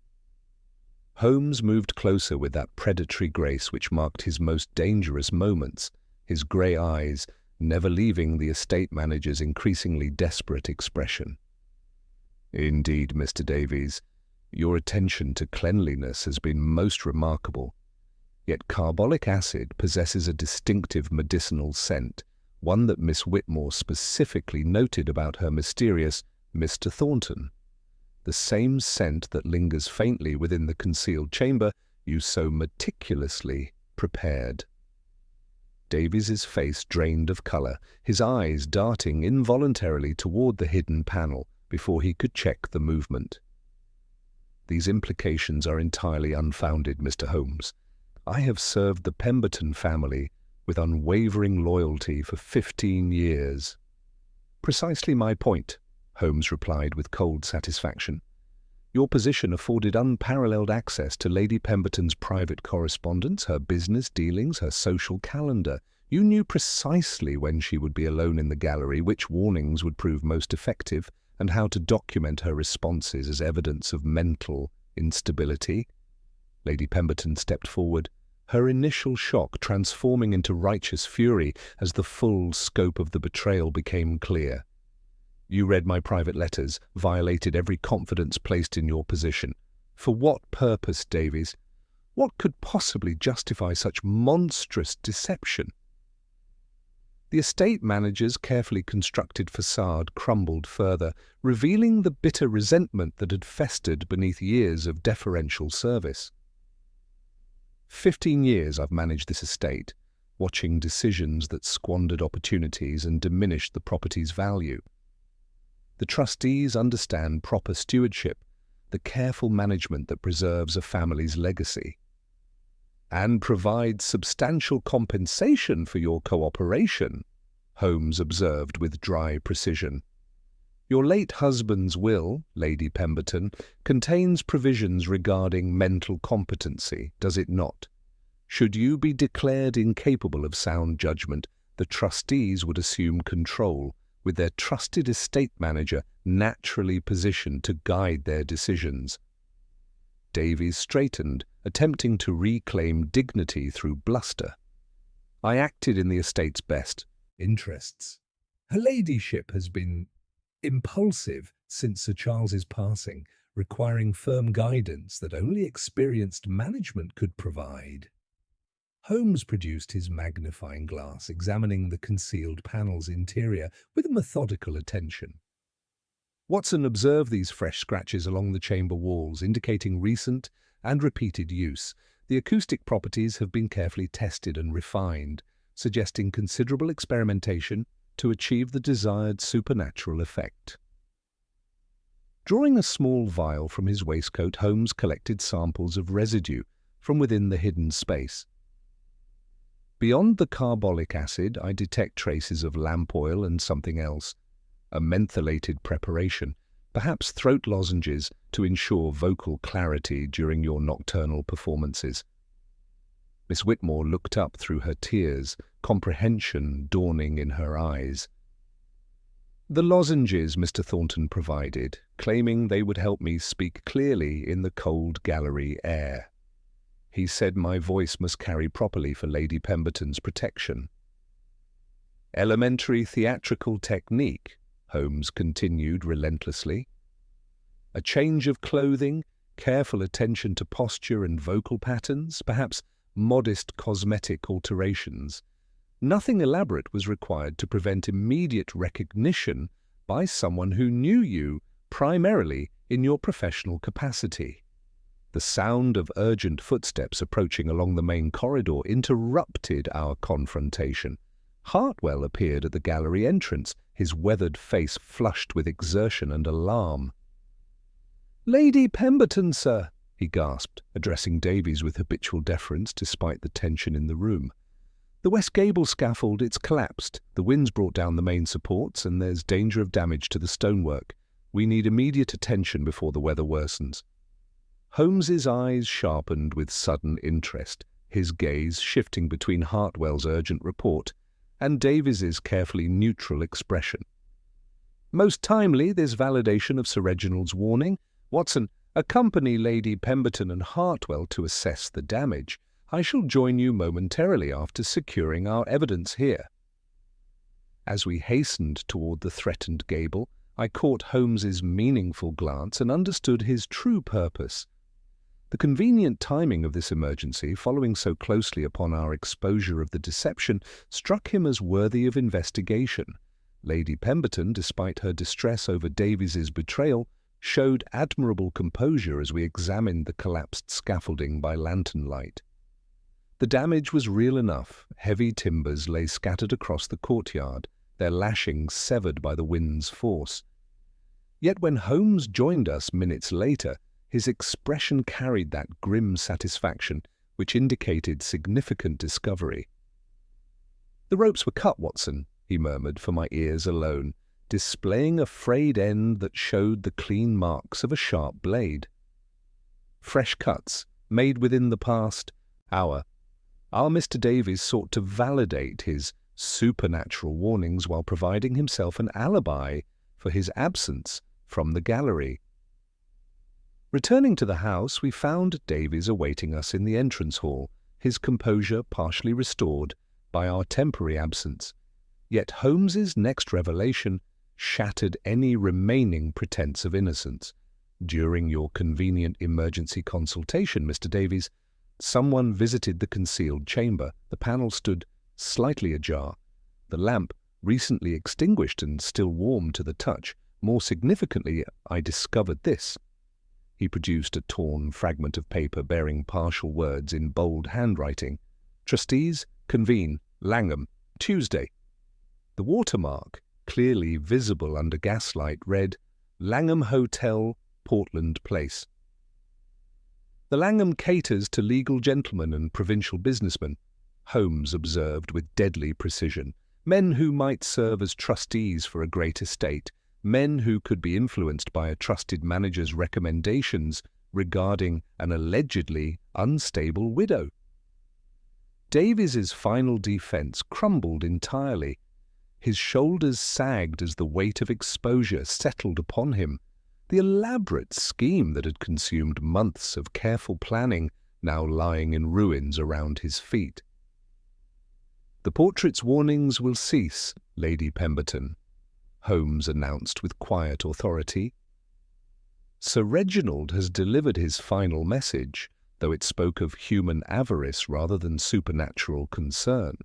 Speaker 2: Holmes moved closer with that predatory grace which marked his most dangerous moments, his grey eyes never leaving the estate manager's increasingly desperate expression. "Indeed, Mr. Davies, your attention to cleanliness has been most remarkable. Yet carbolic acid possesses a distinctive medicinal scent, one that Miss Whitmore specifically noted about her mysterious Mr. Thornton. The same scent that lingers faintly within the concealed chamber you so meticulously prepared. Davies's face drained of colour, his eyes darting involuntarily toward the hidden panel before he could check the movement. These implications are entirely unfounded, Mr. Holmes. I have served the Pemberton family with unwavering loyalty for 15 years. Precisely my point, Holmes replied with cold satisfaction. Your position afforded unparalleled access to Lady Pemberton's private correspondence, her business dealings, her social calendar. You knew precisely when she would be alone in the gallery, which warnings would prove most effective, and how to document her responses as evidence of mental instability. Lady Pemberton stepped forward, her initial shock transforming into righteous fury as the full scope of the betrayal became clear. You read my private letters, violated every confidence placed in your position. For what purpose, Davies? What could possibly justify such monstrous deception? The estate manager's carefully constructed facade crumbled further, revealing the bitter resentment that had festered beneath years of deferential service. 15 years I've managed this estate, watching decisions that squandered opportunities and diminished the property's value. The trustees understand proper stewardship, the careful management that preserves a family's legacy, and provides substantial compensation for your cooperation, Holmes observed with dry precision. Your late husband's will, Lady Pemberton, contains provisions regarding mental competency, does it not? Should you be declared incapable of sound judgment, the trustees would assume control, with their trusted estate manager naturally positioned to guide their decisions. Davies straightened, attempting to reclaim dignity through bluster. I acted in the estate's best interests. Her ladyship has been impulsive since Sir Charles's passing, requiring firm guidance that only experienced management could provide. Holmes produced his magnifying glass, examining the concealed panel's interior with methodical attention. Watson observed these fresh scratches along the chamber walls, indicating recent and repeated use. The acoustic properties have been carefully tested and refined, suggesting considerable experimentation to achieve the desired supernatural effect. Drawing a small vial from his waistcoat, Holmes collected samples of residue from within the hidden space. Beyond the carbolic acid, I detect traces of lamp oil and something else, a mentholated preparation, perhaps throat lozenges to ensure vocal clarity during your nocturnal performances. Miss Whitmore looked up through her tears, comprehension dawning in her eyes. The lozenges Mr. Thornton provided, claiming they would help me speak clearly in the cold gallery air. He said my voice must carry properly for Lady Pemberton's protection. Elementary theatrical technique, Holmes continued relentlessly. A change of clothing, careful attention to posture and vocal patterns, perhaps modest cosmetic alterations. Nothing elaborate was required to prevent immediate recognition by someone who knew you primarily in your professional capacity. The sound of urgent footsteps approaching along the main corridor interrupted our confrontation. Hartwell appeared at the gallery entrance, his weathered face flushed with exertion and alarm. "Lady Pemberton, sir," he gasped, addressing Davies with habitual deference despite the tension in the room. "The west gable scaffold, it's collapsed. The wind's brought down the main supports and there's danger of damage to the stonework. We need immediate attention before the weather worsens." Holmes's eyes sharpened with sudden interest, his gaze shifting between Hartwell's urgent report and Davies's carefully neutral expression. "Most timely, this validation of Sir Reginald's warning. Watson, accompany Lady Pemberton and Hartwell to assess the damage. I shall join you momentarily after securing our evidence here." As we hastened toward the threatened gable, I caught Holmes's meaningful glance and understood his true purpose. The convenient timing of this emergency, following so closely upon our exposure of the deception, struck him as worthy of investigation. Lady Pemberton, despite her distress over Davies's betrayal, showed admirable composure as we examined the collapsed scaffolding by lantern light. The damage was real enough. Heavy timbers lay scattered across the courtyard, their lashings severed by the wind's force. Yet when Holmes joined us minutes later, his expression carried that grim satisfaction which indicated significant discovery. "The ropes were cut, Watson," he murmured for my ears alone, displaying a frayed end that showed the clean marks of a sharp blade. "Fresh cuts, made within the past hour." Our Mr. Davies sought to validate his supernatural warnings while providing himself an alibi for his absence from the gallery. Returning to the house, we found Davies awaiting us in the entrance hall, his composure partially restored by our temporary absence. Yet Holmes's next revelation shattered any remaining pretense of innocence. "During your convenient emergency consultation, Mr. Davies, someone visited the concealed chamber. The panel stood slightly ajar. The lamp, recently extinguished and still warm to the touch. More significantly, I discovered this." He produced a torn fragment of paper bearing partial words in bold handwriting. "Trustees, convene, Langham, Tuesday." The watermark, clearly visible under gaslight, read, "Langham Hotel, Portland Place." "The Langham caters to legal gentlemen and provincial businessmen," Holmes observed with deadly precision. "Men who might serve as trustees for a great estate, men who could be influenced by a trusted manager's recommendations regarding an allegedly unstable widow." Davies's final defense crumbled entirely. His shoulders sagged as the weight of exposure settled upon him. The elaborate scheme that had consumed months of careful planning now lying in ruins around his feet. "The portrait's warnings will cease, Lady Pemberton," Holmes announced with quiet authority. "Sir Reginald has delivered his final message, though it spoke of human avarice rather than supernatural concern.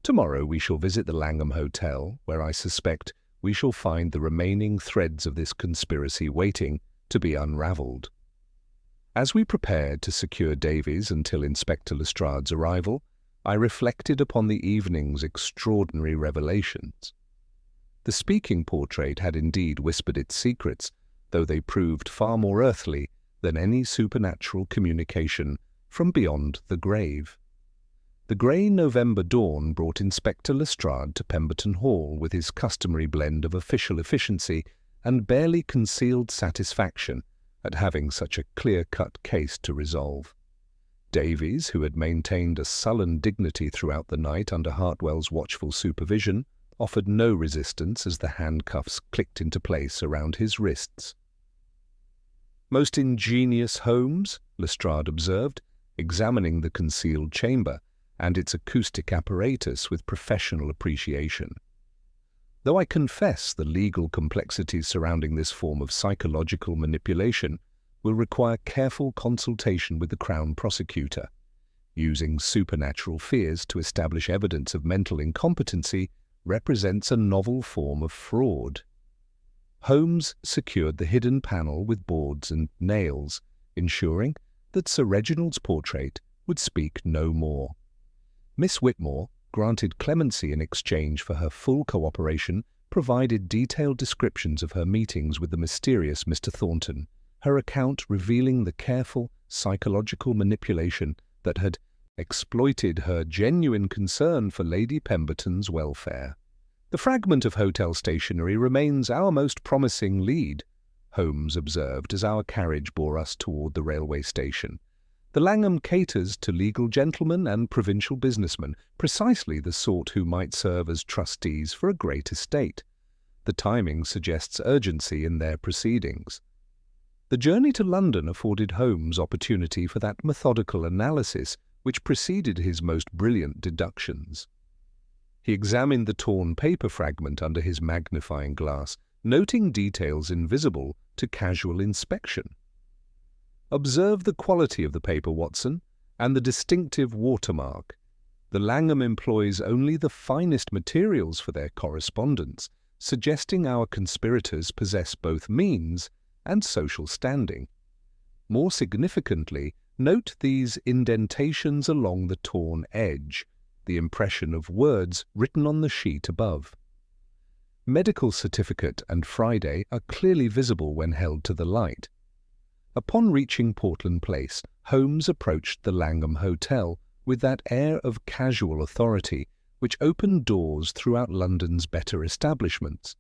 Speaker 2: Tomorrow we shall visit the Langham Hotel, where I suspect we shall find the remaining threads of this conspiracy waiting to be unravelled." As we prepared to secure Davies until Inspector Lestrade's arrival, I reflected upon the evening's extraordinary revelations. The speaking portrait had indeed whispered its secrets, though they proved far more earthly than any supernatural communication from beyond the grave. The grey November dawn brought Inspector Lestrade to Pemberton Hall with his customary blend of official efficiency and barely concealed satisfaction at having such a clear-cut case to resolve. Davies, who had maintained a sullen dignity throughout the night under Hartwell's watchful supervision, offered no resistance as the handcuffs clicked into place around his wrists. "Most ingenious Holmes," Lestrade observed, examining the concealed chamber and its acoustic apparatus with professional appreciation. "Though I confess the legal complexities surrounding this form of psychological manipulation will require careful consultation with the Crown Prosecutor. Using supernatural fears to establish evidence of mental incompetency represents a novel form of fraud." Holmes secured the hidden panel with boards and nails, ensuring that Sir Reginald's portrait would speak no more. Miss Whitmore, granted clemency in exchange for her full cooperation, provided detailed descriptions of her meetings with the mysterious Mr. Thornton, her account revealing the careful psychological manipulation that had exploited her genuine concern for Lady Pemberton's welfare. "The fragment of hotel stationery remains our most promising lead," Holmes observed as our carriage bore us toward the railway station. "The Langham caters to legal gentlemen and provincial businessmen, precisely the sort who might serve as trustees for a great estate. The timing suggests urgency in their proceedings." The journey to London afforded Holmes opportunity for that methodical analysis which preceded his most brilliant deductions. He examined the torn paper fragment under his magnifying glass, noting details invisible to casual inspection. Observe the quality of the paper, Watson, and the distinctive watermark. The Langham employs only the finest materials for their correspondence, suggesting our conspirators possess both means and social standing. More significantly, note these indentations along the torn edge, the impression of words written on the sheet above. Medical certificate and Friday are clearly visible when held to the light. Upon reaching Portland Place, Holmes approached the Langham Hotel with that air of casual authority which opened doors throughout London's better establishments.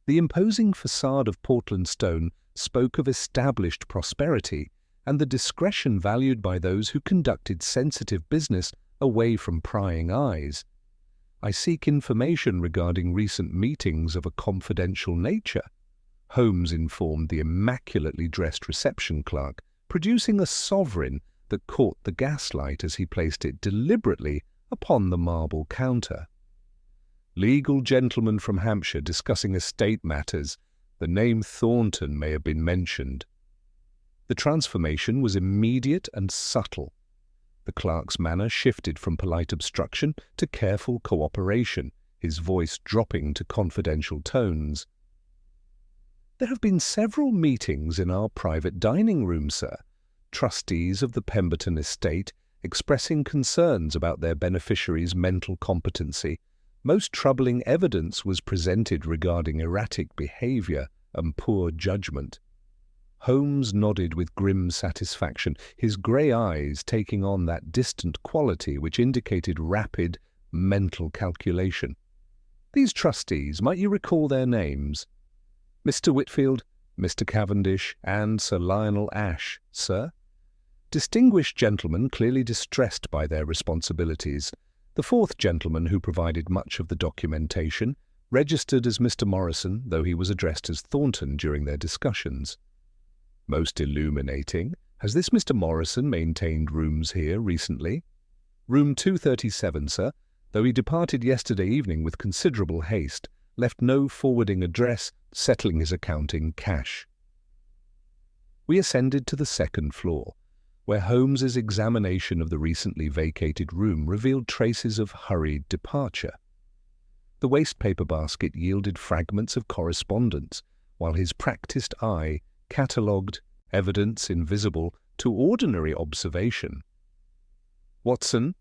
Speaker 2: The imposing facade of Portland stone spoke of established prosperity and the discretion valued by those who conducted sensitive business away from prying eyes. I seek information regarding recent meetings of a confidential nature, Holmes informed the immaculately dressed reception clerk, producing a sovereign that caught the gaslight as he placed it deliberately upon the marble counter. Legal gentleman from Hampshire discussing estate matters. The name Thornton may have been mentioned. The transformation was immediate and subtle. The clerk's manner shifted from polite obstruction to careful cooperation, his voice dropping to confidential tones. There have been several meetings in our private dining room, sir. Trustees of the Pemberton estate expressing concerns about their beneficiaries' mental competency. Most troubling evidence was presented regarding erratic behavior and poor judgment. Holmes nodded with grim satisfaction, his grey eyes taking on that distant quality which indicated rapid mental calculation. These trustees, might you recall their names? Mr. Whitfield, Mr. Cavendish, and Sir Lionel Ashe, sir. Distinguished gentlemen clearly distressed by their responsibilities. The fourth gentleman, who provided much of the documentation, registered as Mr. Morrison, though he was addressed as Thornton during their discussions. Most illuminating. Has this Mr. Morrison maintained rooms here recently? Room 237, sir, though he departed yesterday evening with considerable haste, left no forwarding address, settling his account in cash. We ascended to the second floor, where Holmes's examination of the recently vacated room revealed traces of hurried departure. The waste-paper basket yielded fragments of correspondence, while his practised eye catalogued evidence invisible to ordinary observation. Watson,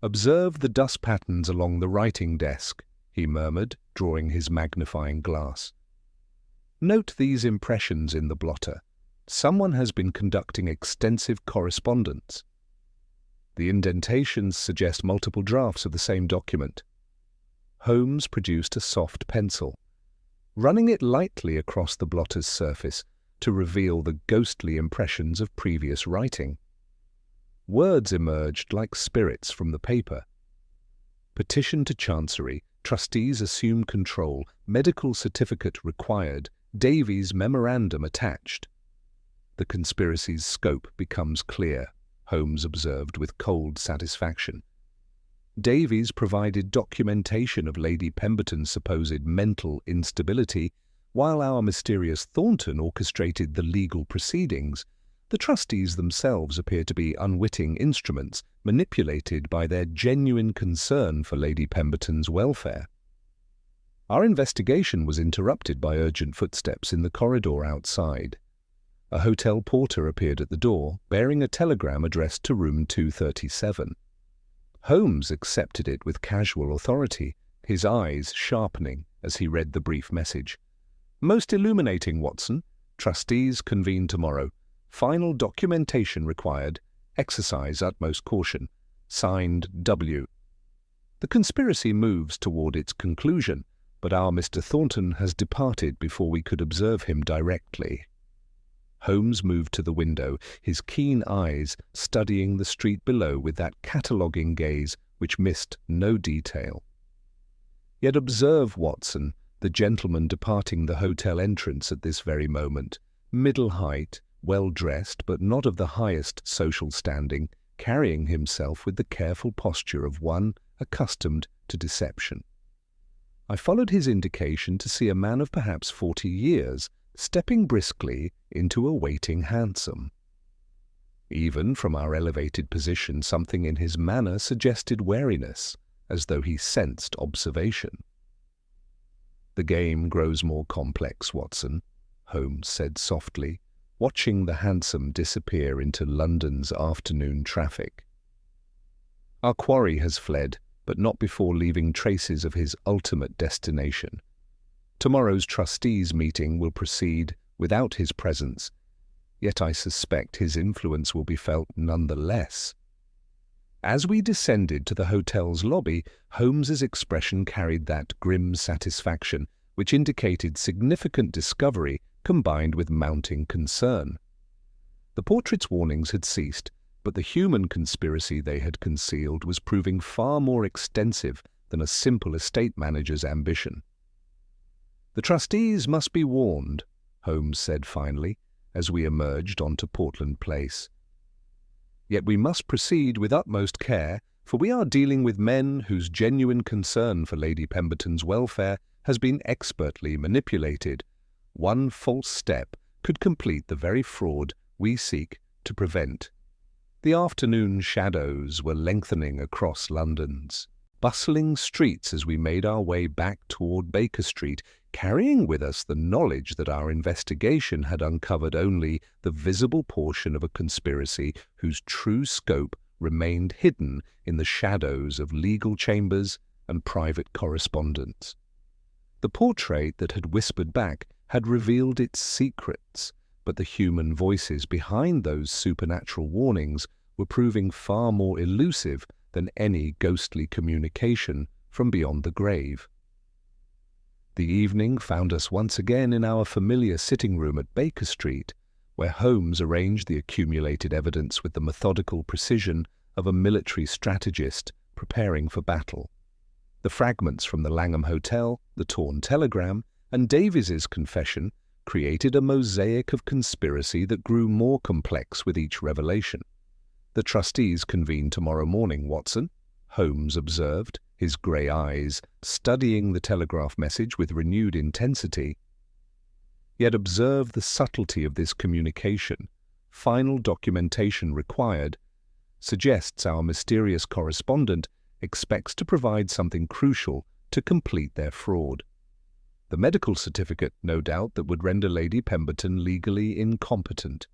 Speaker 2: observe the dust patterns along the writing desk, he murmured, drawing his magnifying glass. Note these impressions in the blotter. Someone has been conducting extensive correspondence. The indentations suggest multiple drafts of the same document. Holmes produced a soft pencil, running it lightly across the blotter's surface to reveal the ghostly impressions of previous writing. Words emerged like spirits from the paper. Petition to Chancery, trustees assume control, medical certificate required, Davies memorandum attached. The conspiracy's scope becomes clear, Holmes observed with cold satisfaction. Davies provided documentation of Lady Pemberton's supposed mental instability, while our mysterious Thornton orchestrated the legal proceedings. The trustees themselves appear to be unwitting instruments, manipulated by their genuine concern for Lady Pemberton's welfare. Our investigation was interrupted by urgent footsteps in the corridor outside. A hotel porter appeared at the door, bearing a telegram addressed to room 237. Holmes accepted it with casual authority, his eyes sharpening as he read the brief message. Most illuminating, Watson. Trustees convene tomorrow. Final documentation required. Exercise utmost caution. Signed, W. The conspiracy moves toward its conclusion, but our Mr. Thornton has departed before we could observe him directly. Holmes moved to the window, his keen eyes studying the street below with that cataloguing gaze which missed no detail. Yet observe, Watson, the gentleman departing the hotel entrance at this very moment, middle height, well-dressed but not of the highest social standing, carrying himself with the careful posture of one accustomed to deception. I followed his indication to see a man of perhaps 40 years, stepping briskly into a waiting hansom. Even from our elevated position, something in his manner suggested wariness, as though he sensed observation. "The game grows more complex, Watson," Holmes said softly, watching the hansom disappear into London's afternoon traffic. "Our quarry has fled, but not before leaving traces of his ultimate destination. Tomorrow's trustees' meeting will proceed without his presence, yet I suspect his influence will be felt nonetheless." As we descended to the hotel's lobby, Holmes's expression carried that grim satisfaction which indicated significant discovery combined with mounting concern. The portrait's warnings had ceased, but the human conspiracy they had concealed was proving far more extensive than a simple estate manager's ambition. "The trustees must be warned," Holmes said finally, as we emerged onto Portland Place. "Yet we must proceed with utmost care, for we are dealing with men whose genuine concern for Lady Pemberton's welfare has been expertly manipulated. One false step could complete the very fraud we seek to prevent." The afternoon shadows were lengthening across London's bustling streets as we made our way back toward Baker Street, carrying with us the knowledge that our investigation had uncovered only the visible portion of a conspiracy whose true scope remained hidden in the shadows of legal chambers and private correspondence. The portrait that had whispered back had revealed its secrets, but the human voices behind those supernatural warnings were proving far more elusive than any ghostly communication from beyond the grave. The evening found us once again in our familiar sitting room at Baker Street, where Holmes arranged the accumulated evidence with the methodical precision of a military strategist preparing for battle. The fragments from the Langham Hotel, the torn telegram, and Davies's confession created a mosaic of conspiracy that grew more complex with each revelation. "The trustees convene tomorrow morning, Watson," Holmes observed, his grey eyes studying the telegraph message with renewed intensity. "Yet observe the subtlety of this communication. Final documentation required. Suggests our mysterious correspondent expects to provide something crucial to complete their fraud. The medical certificate, no doubt, that would render Lady Pemberton legally incompetent."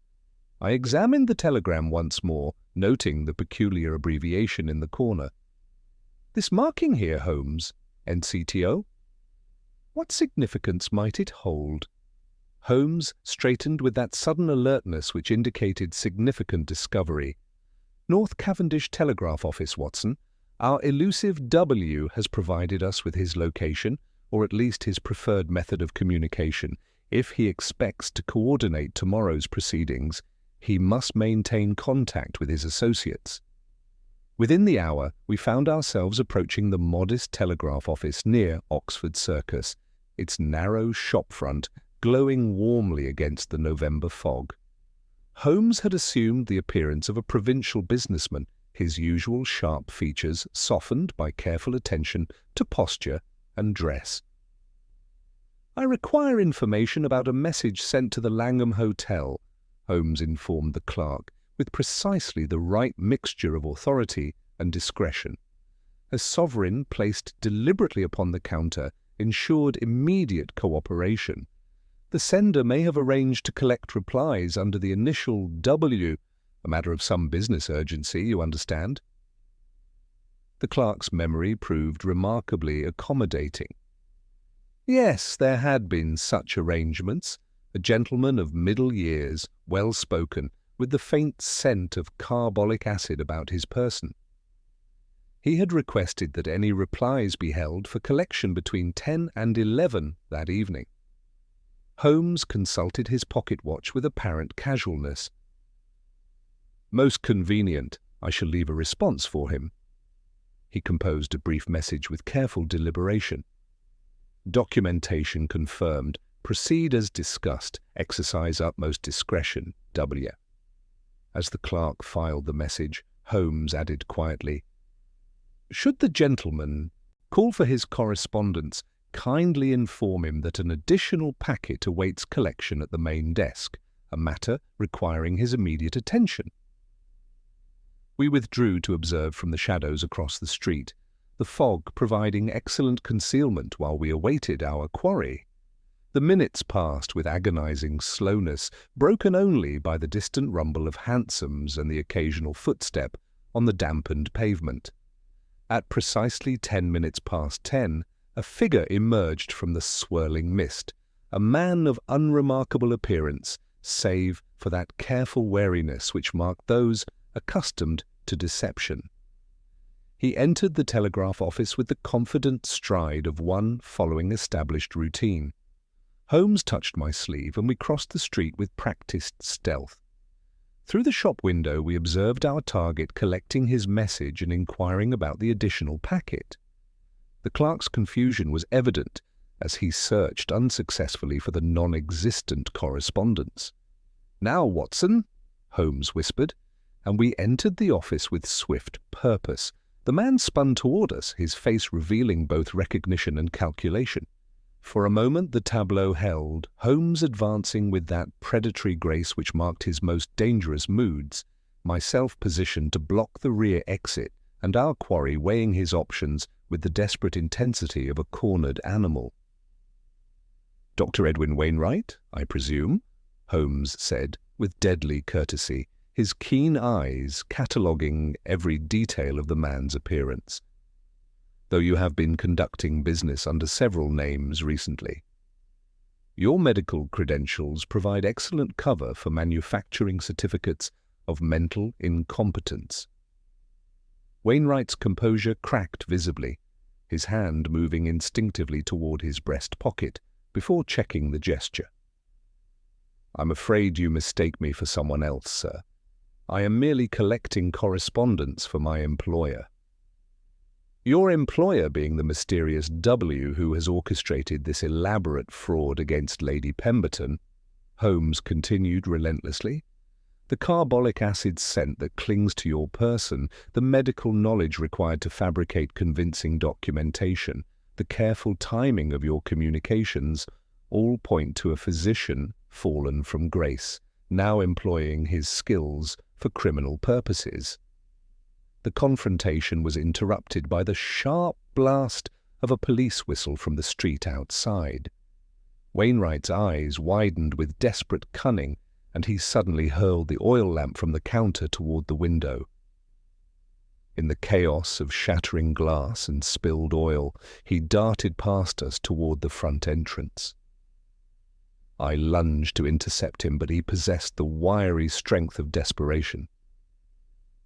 Speaker 2: I examined the telegram once more, noting the peculiar abbreviation in the corner. "This marking here, Holmes, NCTO? What significance might it hold?" Holmes straightened with that sudden alertness which indicated significant discovery. "North Cavendish Telegraph Office, Watson. Our elusive W has provided us with his location, or at least his preferred method of communication. If he expects to coordinate tomorrow's proceedings, he must maintain contact with his associates." Within the hour, we found ourselves approaching the modest telegraph office near Oxford Circus, its narrow shop front glowing warmly against the November fog. Holmes had assumed the appearance of a provincial businessman, his usual sharp features softened by careful attention to posture and dress. "I require information about a message sent to the Langham Hotel," Holmes informed the clerk, with precisely the right mixture of authority and discretion. A sovereign placed deliberately upon the counter ensured immediate cooperation. The sender may have arranged to collect replies under the initial W, a matter of some business urgency, you understand. The clerk's memory proved remarkably accommodating. Yes, there had been such arrangements. A gentleman of middle years, well-spoken, with the faint scent of carbolic acid about his person. He had requested that any replies be held for collection between 10 and 11 that evening. Holmes consulted his pocket watch with apparent casualness. "Most convenient. I shall leave a response for him." He composed a brief message with careful deliberation. "Documentation confirmed. Proceed as discussed. Exercise utmost discretion, W." As the clerk filed the message, Holmes added quietly, "Should the gentleman call for his correspondence, kindly inform him that an additional packet awaits collection at the main desk, a matter requiring his immediate attention." We withdrew to observe from the shadows across the street, the fog providing excellent concealment while we awaited our quarry. The minutes passed with agonizing slowness, broken only by the distant rumble of hansoms and the occasional footstep on the dampened pavement. At precisely 10 minutes past 10, a figure emerged from the swirling mist, a man of unremarkable appearance, save for that careful wariness which marked those accustomed to deception. He entered the telegraph office with the confident stride of one following established routine. Holmes touched my sleeve, and we crossed the street with practiced stealth. Through the shop window we observed our target collecting his message and inquiring about the additional packet. The clerk's confusion was evident as he searched unsuccessfully for the non-existent correspondence. "Now, Watson," Holmes whispered, and we entered the office with swift purpose. The man spun toward us, his face revealing both recognition and calculation. For a moment the tableau held, Holmes advancing with that predatory grace which marked his most dangerous moods, myself positioned to block the rear exit, and our quarry weighing his options with the desperate intensity of a cornered animal. "Dr. Edwin Wainwright, I presume?" Holmes said, with deadly courtesy, his keen eyes cataloguing every detail of the man's appearance. "Though you have been conducting business under several names recently. Your medical credentials provide excellent cover for manufacturing certificates of mental incompetence." Wainwright's composure cracked visibly, his hand moving instinctively toward his breast pocket before checking the gesture. "I'm afraid you mistake me for someone else, sir. I am merely collecting correspondence for my employer." "Your employer being the mysterious W who has orchestrated this elaborate fraud against Lady Pemberton," Holmes continued relentlessly. "The carbolic acid scent that clings to your person, the medical knowledge required to fabricate convincing documentation, the careful timing of your communications, all point to a physician fallen from grace, now employing his skills for criminal purposes." The confrontation was interrupted by the sharp blast of a police whistle from the street outside. Wainwright's eyes widened with desperate cunning, and he suddenly hurled the oil lamp from the counter toward the window. In the chaos of shattering glass and spilled oil, he darted past us toward the front entrance. I lunged to intercept him, but he possessed the wiry strength of desperation.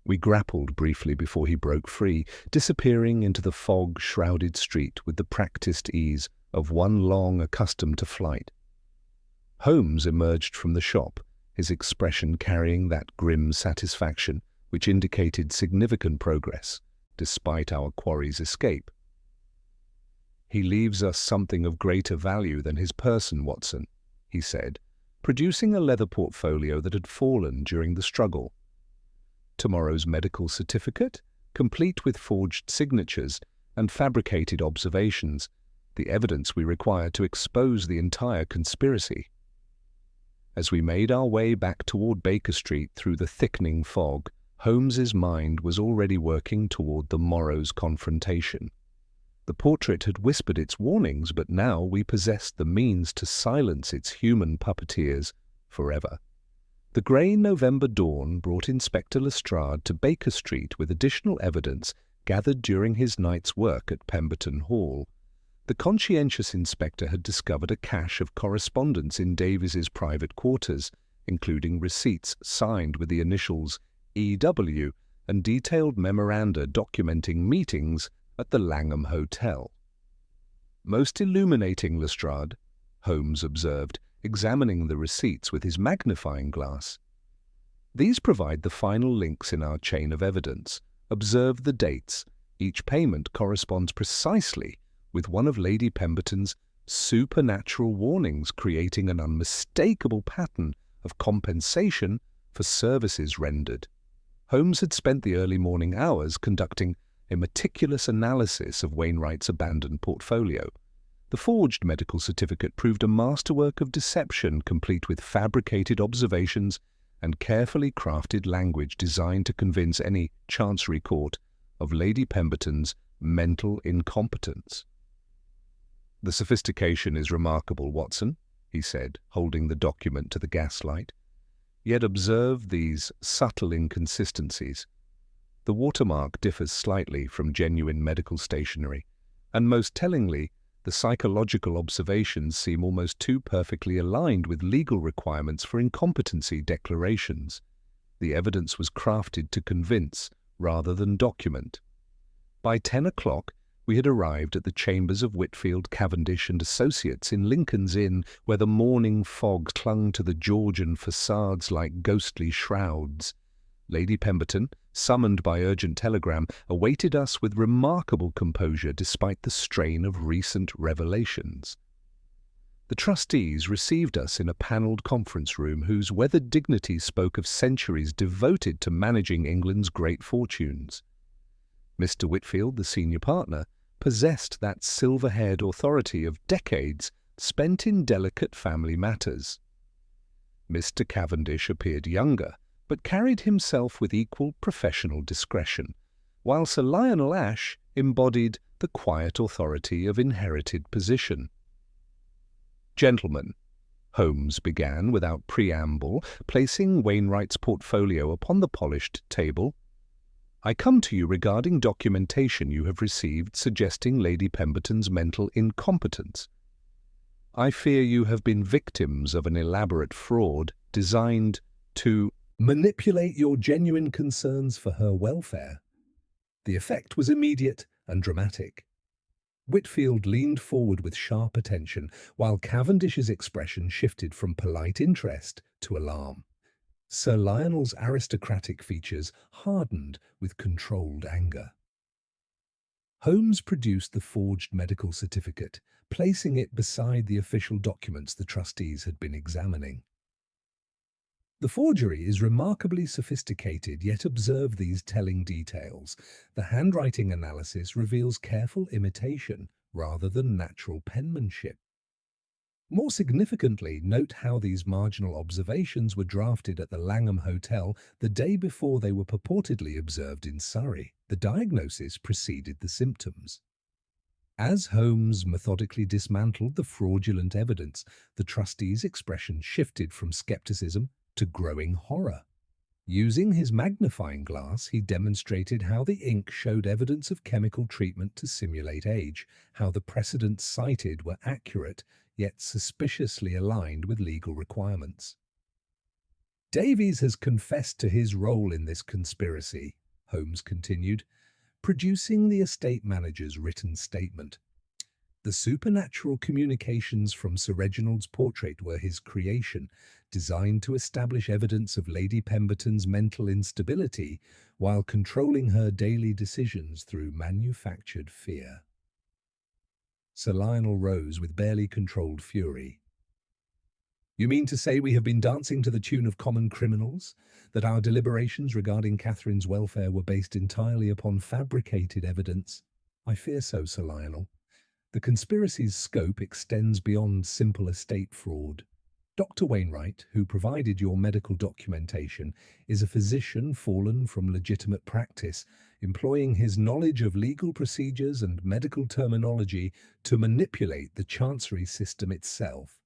Speaker 2: We grappled briefly before he broke free, disappearing into the fog-shrouded street with the practiced ease of one long accustomed to flight. Holmes emerged from the shop, his expression carrying that grim satisfaction which indicated significant progress, despite our quarry's escape. "He leaves us something of greater value than his person, Watson," he said, producing a leather portfolio that had fallen during the struggle. "Tomorrow's medical certificate, complete with forged signatures and fabricated observations, the evidence we require to expose the entire conspiracy." As we made our way back toward Baker Street through the thickening fog, Holmes's mind was already working toward the morrow's confrontation. The portrait had whispered its warnings, but now we possessed the means to silence its human puppeteers forever. The grey November dawn brought Inspector Lestrade to Baker Street with additional evidence gathered during his night's work at Pemberton Hall. The conscientious inspector had discovered a cache of correspondence in Davies's private quarters, including receipts signed with the initials E.W. and detailed memoranda documenting meetings at the Langham Hotel. "Most illuminating, Lestrade," Holmes observed, examining the receipts with his magnifying glass. "These provide the final links in our chain of evidence. Observe the dates. Each payment corresponds precisely with one of Lady Pemberton's supernatural warnings, creating an unmistakable pattern of compensation for services rendered." Holmes had spent the early morning hours conducting a meticulous analysis of Wainwright's abandoned portfolio. The forged medical certificate proved a masterwork of deception, complete with fabricated observations and carefully crafted language designed to convince any chancery court of Lady Pemberton's mental incompetence. "The sophistication is remarkable, Watson," he said, holding the document to the gaslight. "Yet observe these subtle inconsistencies. The watermark differs slightly from genuine medical stationery, and most tellingly, the psychological observations seem almost too perfectly aligned with legal requirements for incompetency declarations. The evidence was crafted to convince rather than document." By 10 o'clock, we had arrived at the chambers of Whitfield, Cavendish and Associates in Lincoln's Inn, where the morning fog clung to the Georgian facades like ghostly shrouds. Lady Pemberton, summoned by urgent telegram, awaited us with remarkable composure despite the strain of recent revelations. The trustees received us in a panelled conference room whose weathered dignity spoke of centuries devoted to managing England's great fortunes. Mr. Whitfield, the senior partner, possessed that silver-haired authority of decades spent in delicate family matters. Mr. Cavendish appeared younger, but carried himself with equal professional discretion, while Sir Lionel Ashe embodied the quiet authority of inherited position. "Gentlemen," Holmes began without preamble, placing Wainwright's portfolio upon the polished table, "I come to you regarding documentation you have received suggesting Lady Pemberton's mental incompetence. I fear you have been victims of an elaborate fraud designed to manipulate your genuine concerns for her welfare." The effect was immediate and dramatic. Whitfield leaned forward with sharp attention, while Cavendish's expression shifted from polite interest to alarm. Sir Lionel's aristocratic features hardened with controlled anger. Holmes produced the forged medical certificate, placing it beside the official documents the trustees had been examining. "The forgery is remarkably sophisticated, yet observe these telling details. The handwriting analysis reveals careful imitation rather than natural penmanship. More significantly, note how these marginal observations were drafted at the Langham Hotel the day before they were purportedly observed in Surrey. The diagnosis preceded the symptoms." As Holmes methodically dismantled the fraudulent evidence, the trustee's expression shifted from skepticism to growing horror. Using his magnifying glass, he demonstrated how the ink showed evidence of chemical treatment to simulate age, how the precedents cited were accurate, yet suspiciously aligned with legal requirements. "Davies has confessed to his role in this conspiracy," Holmes continued, producing the estate manager's written statement. "The supernatural communications from Sir Reginald's portrait were his creation, designed to establish evidence of Lady Pemberton's mental instability while controlling her daily decisions through manufactured fear." Sir Lionel rose with barely controlled fury. "You mean to say we have been dancing to the tune of common criminals? That our deliberations regarding Catherine's welfare were based entirely upon fabricated evidence?" "I fear so, Sir Lionel. The conspiracy's scope extends beyond simple estate fraud. Dr. Wainwright, who provided your medical documentation, is a physician fallen from legitimate practice, employing his knowledge of legal procedures and medical terminology to manipulate the chancery system itself."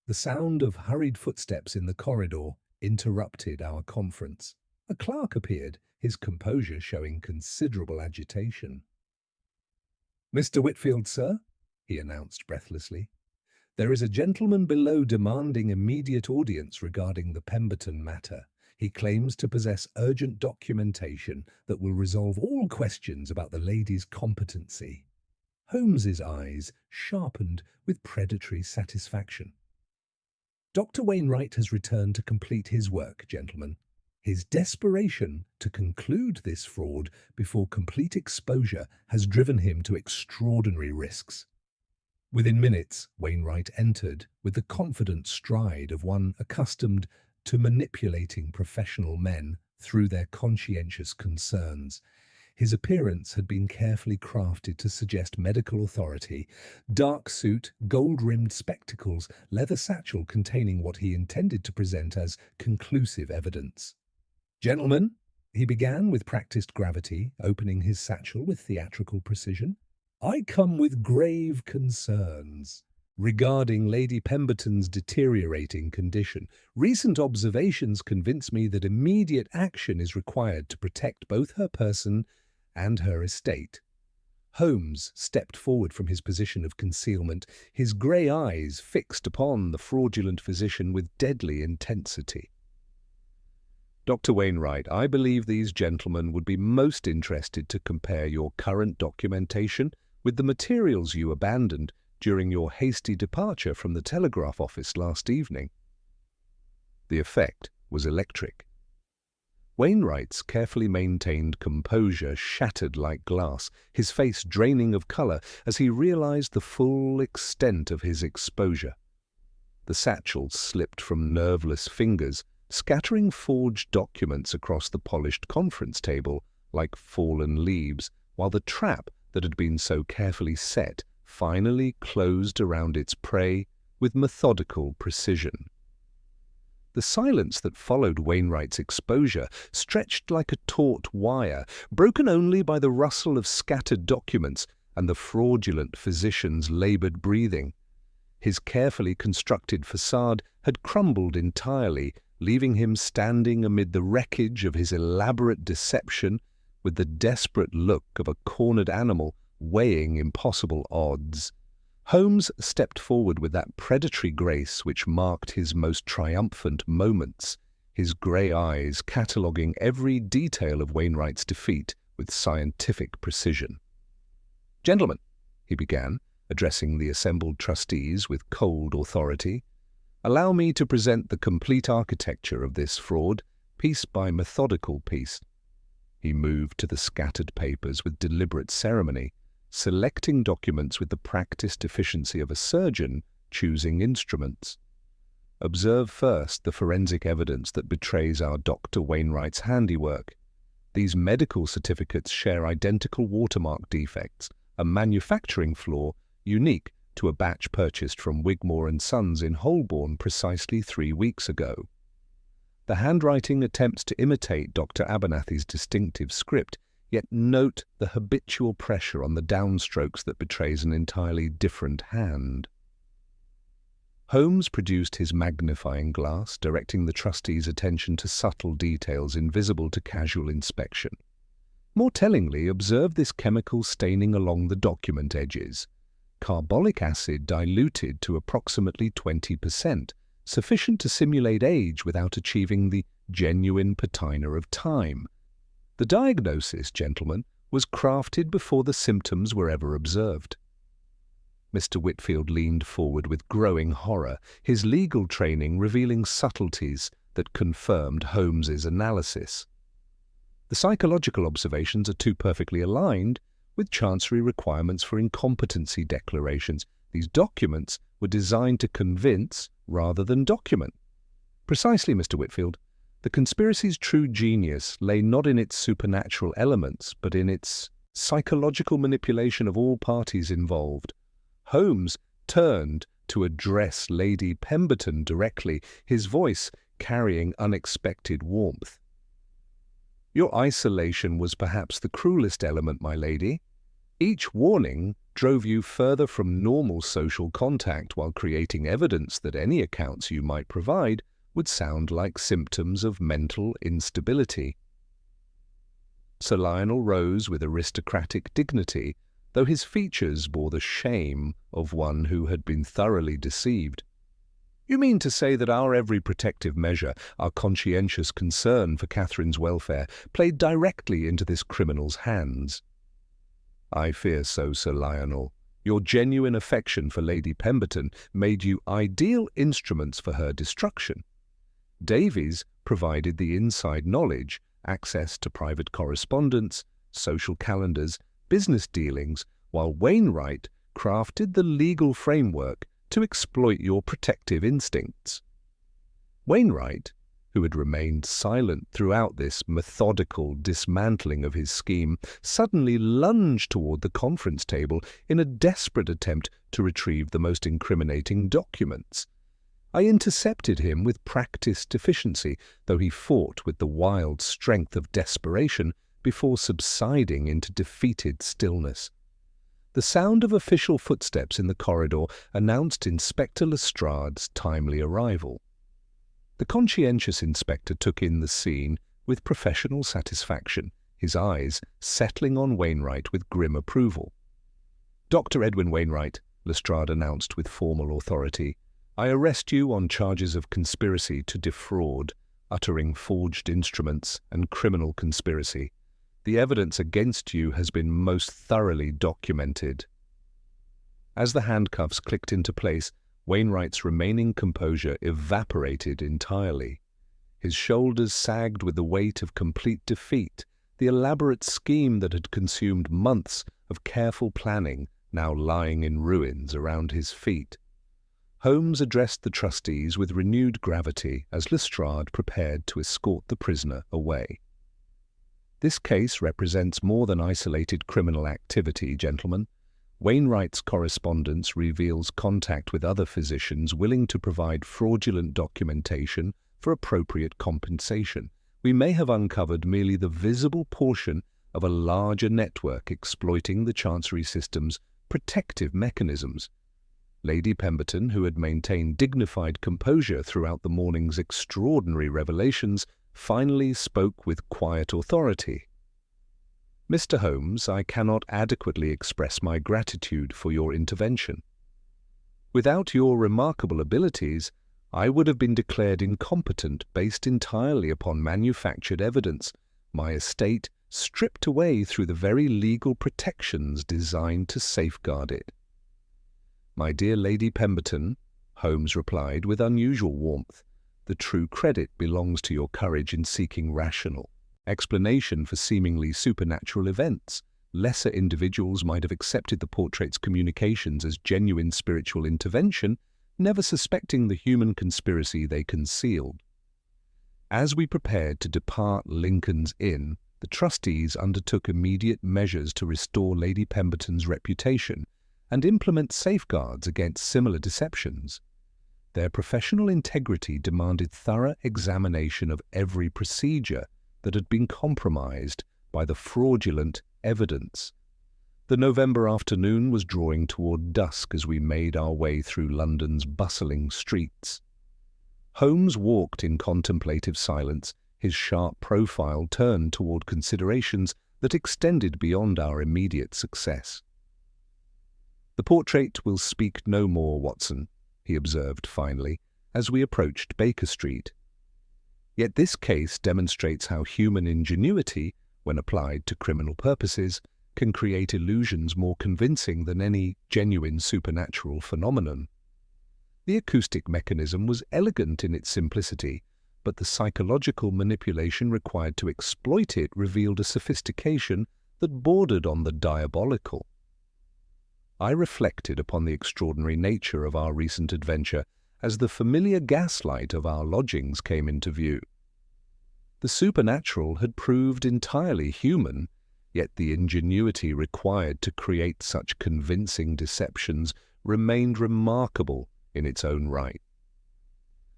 Speaker 2: The sound of hurried footsteps in the corridor interrupted our conference. A clerk appeared, his composure showing considerable agitation. "Mr. Whitfield, sir," he announced breathlessly, "there is a gentleman below demanding immediate audience regarding the Pemberton matter. He claims to possess urgent documentation that will resolve all questions about the lady's competency." Holmes's eyes sharpened with predatory satisfaction. "Dr. Wainwright has returned to complete his work, gentlemen. His desperation to conclude this fraud before complete exposure has driven him to extraordinary risks." Within minutes, Wainwright entered with the confident stride of one accustomed to manipulating professional men through their conscientious concerns. His appearance had been carefully crafted to suggest medical authority. Dark suit, gold-rimmed spectacles, leather satchel containing what he intended to present as conclusive evidence. "Gentlemen," he began with practiced gravity, opening his satchel with theatrical precision, "I come with grave concerns regarding Lady Pemberton's deteriorating condition. Recent observations convince me that immediate action is required to protect both her person and her estate." Holmes stepped forward from his position of concealment, his grey eyes fixed upon the fraudulent physician with deadly intensity. "Dr. Wainwright, I believe these gentlemen would be most interested to compare your current documentation with the materials you abandoned during your hasty departure from the telegraph office last evening." The effect was electric. Wainwright's carefully maintained composure shattered like glass, his face draining of colour as he realized the full extent of his exposure. The satchel slipped from nerveless fingers, scattering forged documents across the polished conference table like fallen leaves, while the trap that had been so carefully set finally closed around its prey with methodical precision. The silence that followed Wainwright's exposure stretched like a taut wire, broken only by the rustle of scattered documents and the fraudulent physician's laboured breathing. His carefully constructed facade had crumbled entirely, leaving him standing amid the wreckage of his elaborate deception with the desperate look of a cornered animal weighing impossible odds. Holmes stepped forward with that predatory grace which marked his most triumphant moments, his grey eyes cataloguing every detail of Wainwright's defeat with scientific precision. "Gentlemen," he began, addressing the assembled trustees with cold authority, "allow me to present the complete architecture of this fraud, piece by methodical piece." He moved to the scattered papers with deliberate ceremony, selecting documents with the practiced efficiency of a surgeon choosing instruments. "Observe first the forensic evidence that betrays our Dr. Wainwright's handiwork. These medical certificates share identical watermark defects, a manufacturing flaw unique to a batch purchased from Wigmore and Sons in Holborn precisely 3 weeks ago. The handwriting attempts to imitate Dr. Abernathy's distinctive script, yet note the habitual pressure on the downstrokes that betrays an entirely different hand." Holmes produced his magnifying glass, directing the trustees' attention to subtle details invisible to casual inspection. More tellingly, observe this chemical staining along the document edges. Carbolic acid diluted to approximately 20%, sufficient to simulate age without achieving the genuine patina of time. The diagnosis, gentlemen, was crafted before the symptoms were ever observed. Mr. Whitfield leaned forward with growing horror, his legal training revealing subtleties that confirmed Holmes's analysis. The psychological observations are too perfectly aligned with Chancery requirements for incompetency declarations. These documents were designed to convince rather than document. Precisely, Mr. Whitfield. The conspiracy's true genius lay not in its supernatural elements, but in its psychological manipulation of all parties involved. Holmes turned to address Lady Pemberton directly, his voice carrying unexpected warmth. "Your isolation was perhaps the cruelest element, my lady. Each warning drove you further from normal social contact while creating evidence that any accounts you might provide would sound like symptoms of mental instability." Sir Lionel rose with aristocratic dignity, though his features bore the shame of one who had been thoroughly deceived. "You mean to say that our every protective measure, our conscientious concern for Catherine's welfare, played directly into this criminal's hands?" "I fear so, Sir Lionel. Your genuine affection for Lady Pemberton made you ideal instruments for her destruction. Davies provided the inside knowledge, access to private correspondence, social calendars, business dealings, while Wainwright crafted the legal framework to exploit your protective instincts. Wainwright, who had remained silent throughout this methodical dismantling of his scheme, suddenly lunged toward the conference table in a desperate attempt to retrieve the most incriminating documents. I intercepted him with practiced efficiency, though he fought with the wild strength of desperation before subsiding into defeated stillness. The sound of official footsteps in the corridor announced Inspector Lestrade's timely arrival. The conscientious inspector took in the scene with professional satisfaction, his eyes settling on Wainwright with grim approval. "Dr. Edwin Wainwright," Lestrade announced with formal authority, "I arrest you on charges of conspiracy to defraud, uttering forged instruments, and criminal conspiracy. The evidence against you has been most thoroughly documented." As the handcuffs clicked into place, Wainwright's remaining composure evaporated entirely. His shoulders sagged with the weight of complete defeat, the elaborate scheme that had consumed months of careful planning now lying in ruins around his feet. Holmes addressed the trustees with renewed gravity as Lestrade prepared to escort the prisoner away. "This case represents more than isolated criminal activity, gentlemen. Wainwright's correspondence reveals contact with other physicians willing to provide fraudulent documentation for appropriate compensation. We may have uncovered merely the visible portion of a larger network exploiting the Chancery system's protective mechanisms." Lady Pemberton, who had maintained dignified composure throughout the morning's extraordinary revelations, finally spoke with quiet authority. "Mr. Holmes, I cannot adequately express my gratitude for your intervention. Without your remarkable abilities, I would have been declared incompetent based entirely upon manufactured evidence, my estate stripped away through the very legal protections designed to safeguard it." "My dear Lady Pemberton," Holmes replied with unusual warmth, "the true credit belongs to your courage in seeking rational explanation for seemingly supernatural events. Lesser individuals might have accepted the portrait's communications as genuine spiritual intervention, never suspecting the human conspiracy they concealed." As we prepared to depart Lincoln's Inn, the trustees undertook immediate measures to restore Lady Pemberton's reputation and implement safeguards against similar deceptions. Their professional integrity demanded thorough examination of every procedure that had been compromised by the fraudulent evidence. The November afternoon was drawing toward dusk as we made our way through London's bustling streets. Holmes walked in contemplative silence, his sharp profile turned toward considerations that extended beyond our immediate success. "The portrait will speak no more, Watson," he observed finally, as we approached Baker Street. "Yet this case demonstrates how human ingenuity, when applied to criminal purposes, can create illusions more convincing than any genuine supernatural phenomenon." The acoustic mechanism was elegant in its simplicity, but the psychological manipulation required to exploit it revealed a sophistication that bordered on the diabolical. I reflected upon the extraordinary nature of our recent adventure as the familiar gaslight of our lodgings came into view. The supernatural had proved entirely human, yet the ingenuity required to create such convincing deceptions remained remarkable in its own right.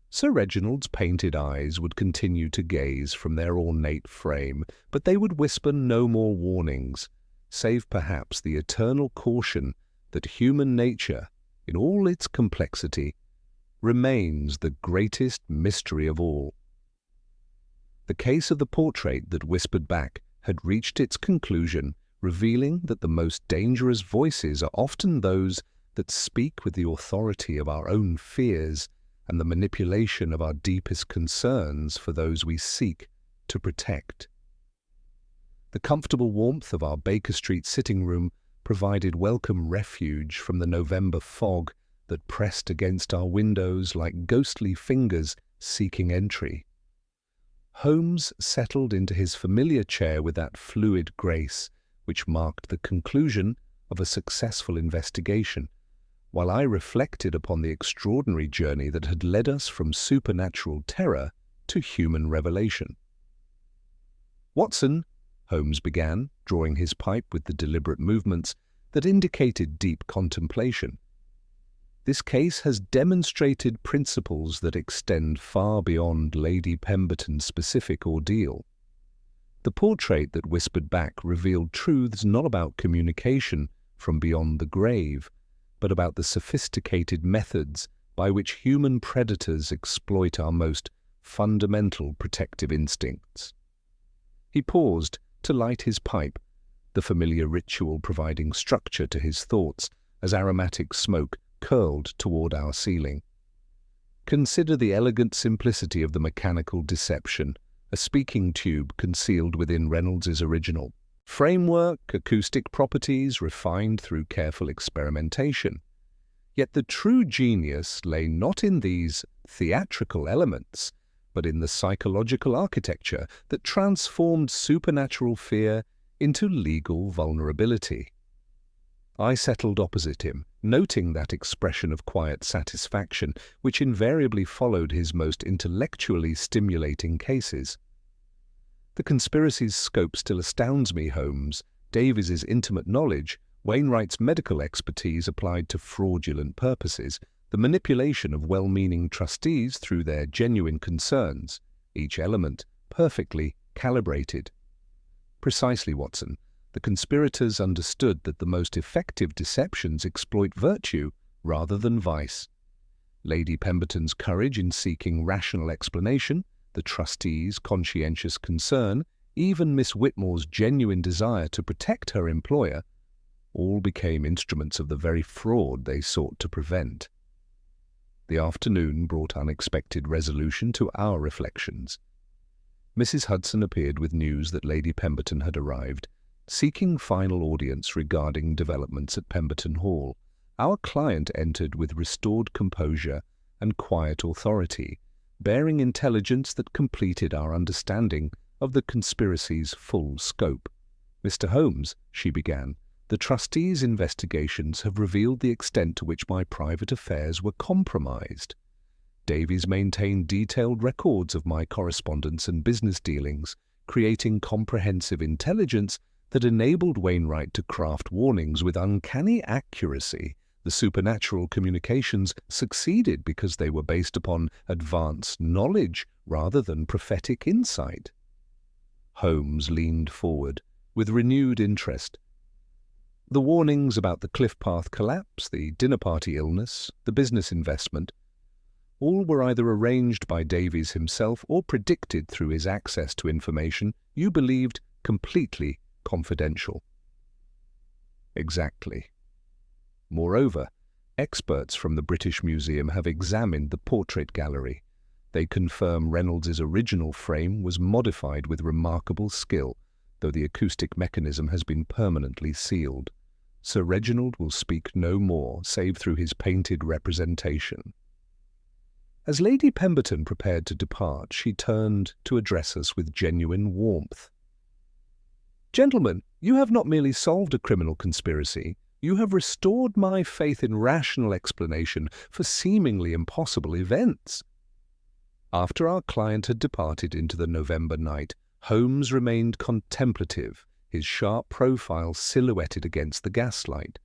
Speaker 2: Sir Reginald's painted eyes would continue to gaze from their ornate frame, but they would whisper no more warnings, save perhaps the eternal caution that human nature, in all its complexity, remains the greatest mystery of all. The case of the portrait that whispered back had reached its conclusion, revealing that the most dangerous voices are often those that speak with the authority of our own fears and the manipulation of our deepest concerns for those we seek to protect. The comfortable warmth of our Baker Street sitting room provided welcome refuge from the November fog that pressed against our windows like ghostly fingers seeking entry. Holmes settled into his familiar chair with that fluid grace which marked the conclusion of a successful investigation, while I reflected upon the extraordinary journey that had led us from supernatural terror to human revelation. "Watson," Holmes began, drawing his pipe with the deliberate movements that indicated deep contemplation, "this case has demonstrated principles that extend far beyond Lady Pemberton's specific ordeal. The portrait that whispered back revealed truths not about communication from beyond the grave, but about the sophisticated methods by which human predators exploit our most fundamental protective instincts." He paused to light his pipe, the familiar ritual providing structure to his thoughts as aromatic smoke curled toward our ceiling. "Consider the elegant simplicity of the mechanical deception, a speaking tube concealed within Reynolds's original. Framework, acoustic properties refined through careful experimentation. Yet the true genius lay not in these theatrical elements, but in the psychological architecture that transformed supernatural fear into legal vulnerability." I settled opposite him, noting that expression of quiet satisfaction which invariably followed his most intellectually stimulating cases. "The conspiracy's scope still astounds me, Holmes. Davies's intimate knowledge, Wainwright's medical expertise applied to fraudulent purposes, the manipulation of well-meaning trustees through their genuine concerns, each element perfectly calibrated." "Precisely, Watson. The conspirators understood that the most effective deceptions exploit virtue rather than vice. Lady Pemberton's courage in seeking rational explanation, the trustees' conscientious concern, even Miss Whitmore's genuine desire to protect her employer, all became instruments of the very fraud they sought to prevent." The afternoon brought unexpected resolution to our reflections. Mrs. Hudson appeared with news that Lady Pemberton had arrived, seeking final audience regarding developments at Pemberton Hall. Our client entered with restored composure and quiet authority, bearing intelligence that completed our understanding of the conspiracy's full scope. "Mr. Holmes," she began, "the trustees' investigations have revealed the extent to which my private affairs were compromised. Davies maintained detailed records of my correspondence and business dealings, creating comprehensive intelligence that enabled Wainwright to craft warnings with uncanny accuracy. The supernatural communications succeeded because they were based upon advanced knowledge rather than prophetic insight." Holmes leaned forward with renewed interest. "The warnings about the cliff path collapse, the dinner party illness, the business investment, all were either arranged by Davies himself or predicted through his access to information you believed completely confidential." "Exactly. Moreover, experts from the British Museum have examined the portrait gallery. They confirm Reynolds's original frame was modified with remarkable skill, though the acoustic mechanism has been permanently sealed. Sir Reginald will speak no more, save through his painted representation." As Lady Pemberton prepared to depart, she turned to address us with genuine warmth. "Gentlemen, you have not merely solved a criminal conspiracy, you have restored my faith in rational explanation for seemingly impossible events." After our client had departed into the November night, Holmes remained contemplative, his sharp profile silhouetted against the gaslight.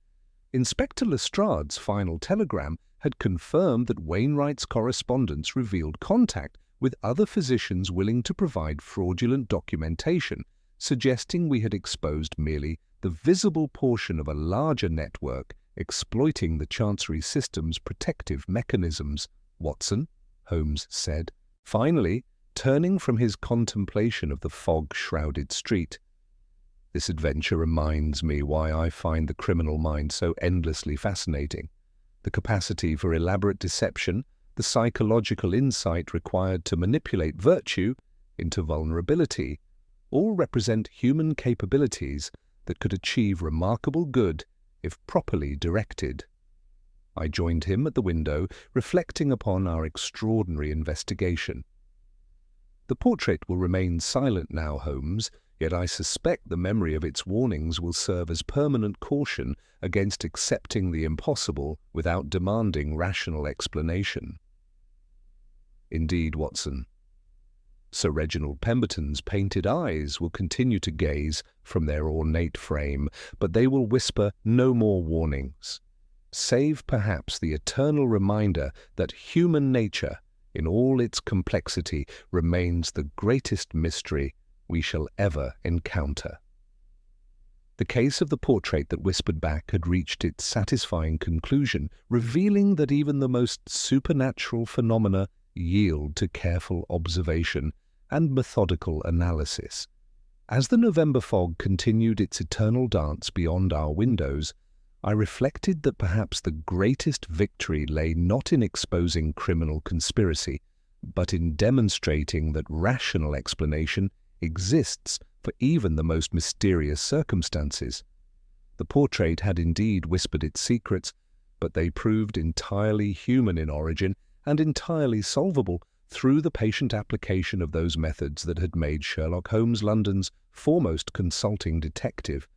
Speaker 2: Inspector Lestrade's final telegram had confirmed that Wainwright's correspondence revealed contact with other physicians willing to provide fraudulent documentation, suggesting we had exposed merely the visible portion of a larger network exploiting the Chancery system's protective mechanisms. "Watson," Holmes said, finally turning from his contemplation of the fog-shrouded street, "this adventure reminds me why I find the criminal mind so endlessly fascinating. The capacity for elaborate deception, the psychological insight required to manipulate virtue into vulnerability, all represent human capabilities that could achieve remarkable good if properly directed." I joined him at the window, reflecting upon our extraordinary investigation. "The portrait will remain silent now, Holmes, yet I suspect the memory of its warnings will serve as permanent caution against accepting the impossible without demanding rational explanation." "Indeed, Watson. Sir Reginald Pemberton's painted eyes will continue to gaze from their ornate frame, but they will whisper no more warnings, save perhaps the eternal reminder that human nature, in all its complexity, remains the greatest mystery we shall ever encounter. The case of the portrait that whispered back had reached its satisfying conclusion, revealing that even the most supernatural phenomena yield to careful observation and methodical analysis. As the November fog continued its eternal dance beyond our windows, I reflected that perhaps the greatest victory lay not in exposing criminal conspiracy, but in demonstrating that rational explanation exists for even the most mysterious circumstances. The portrait had indeed whispered its secrets, but they proved entirely human in origin and entirely solvable through the patient application of those methods that had made Sherlock Holmes London's foremost consulting detective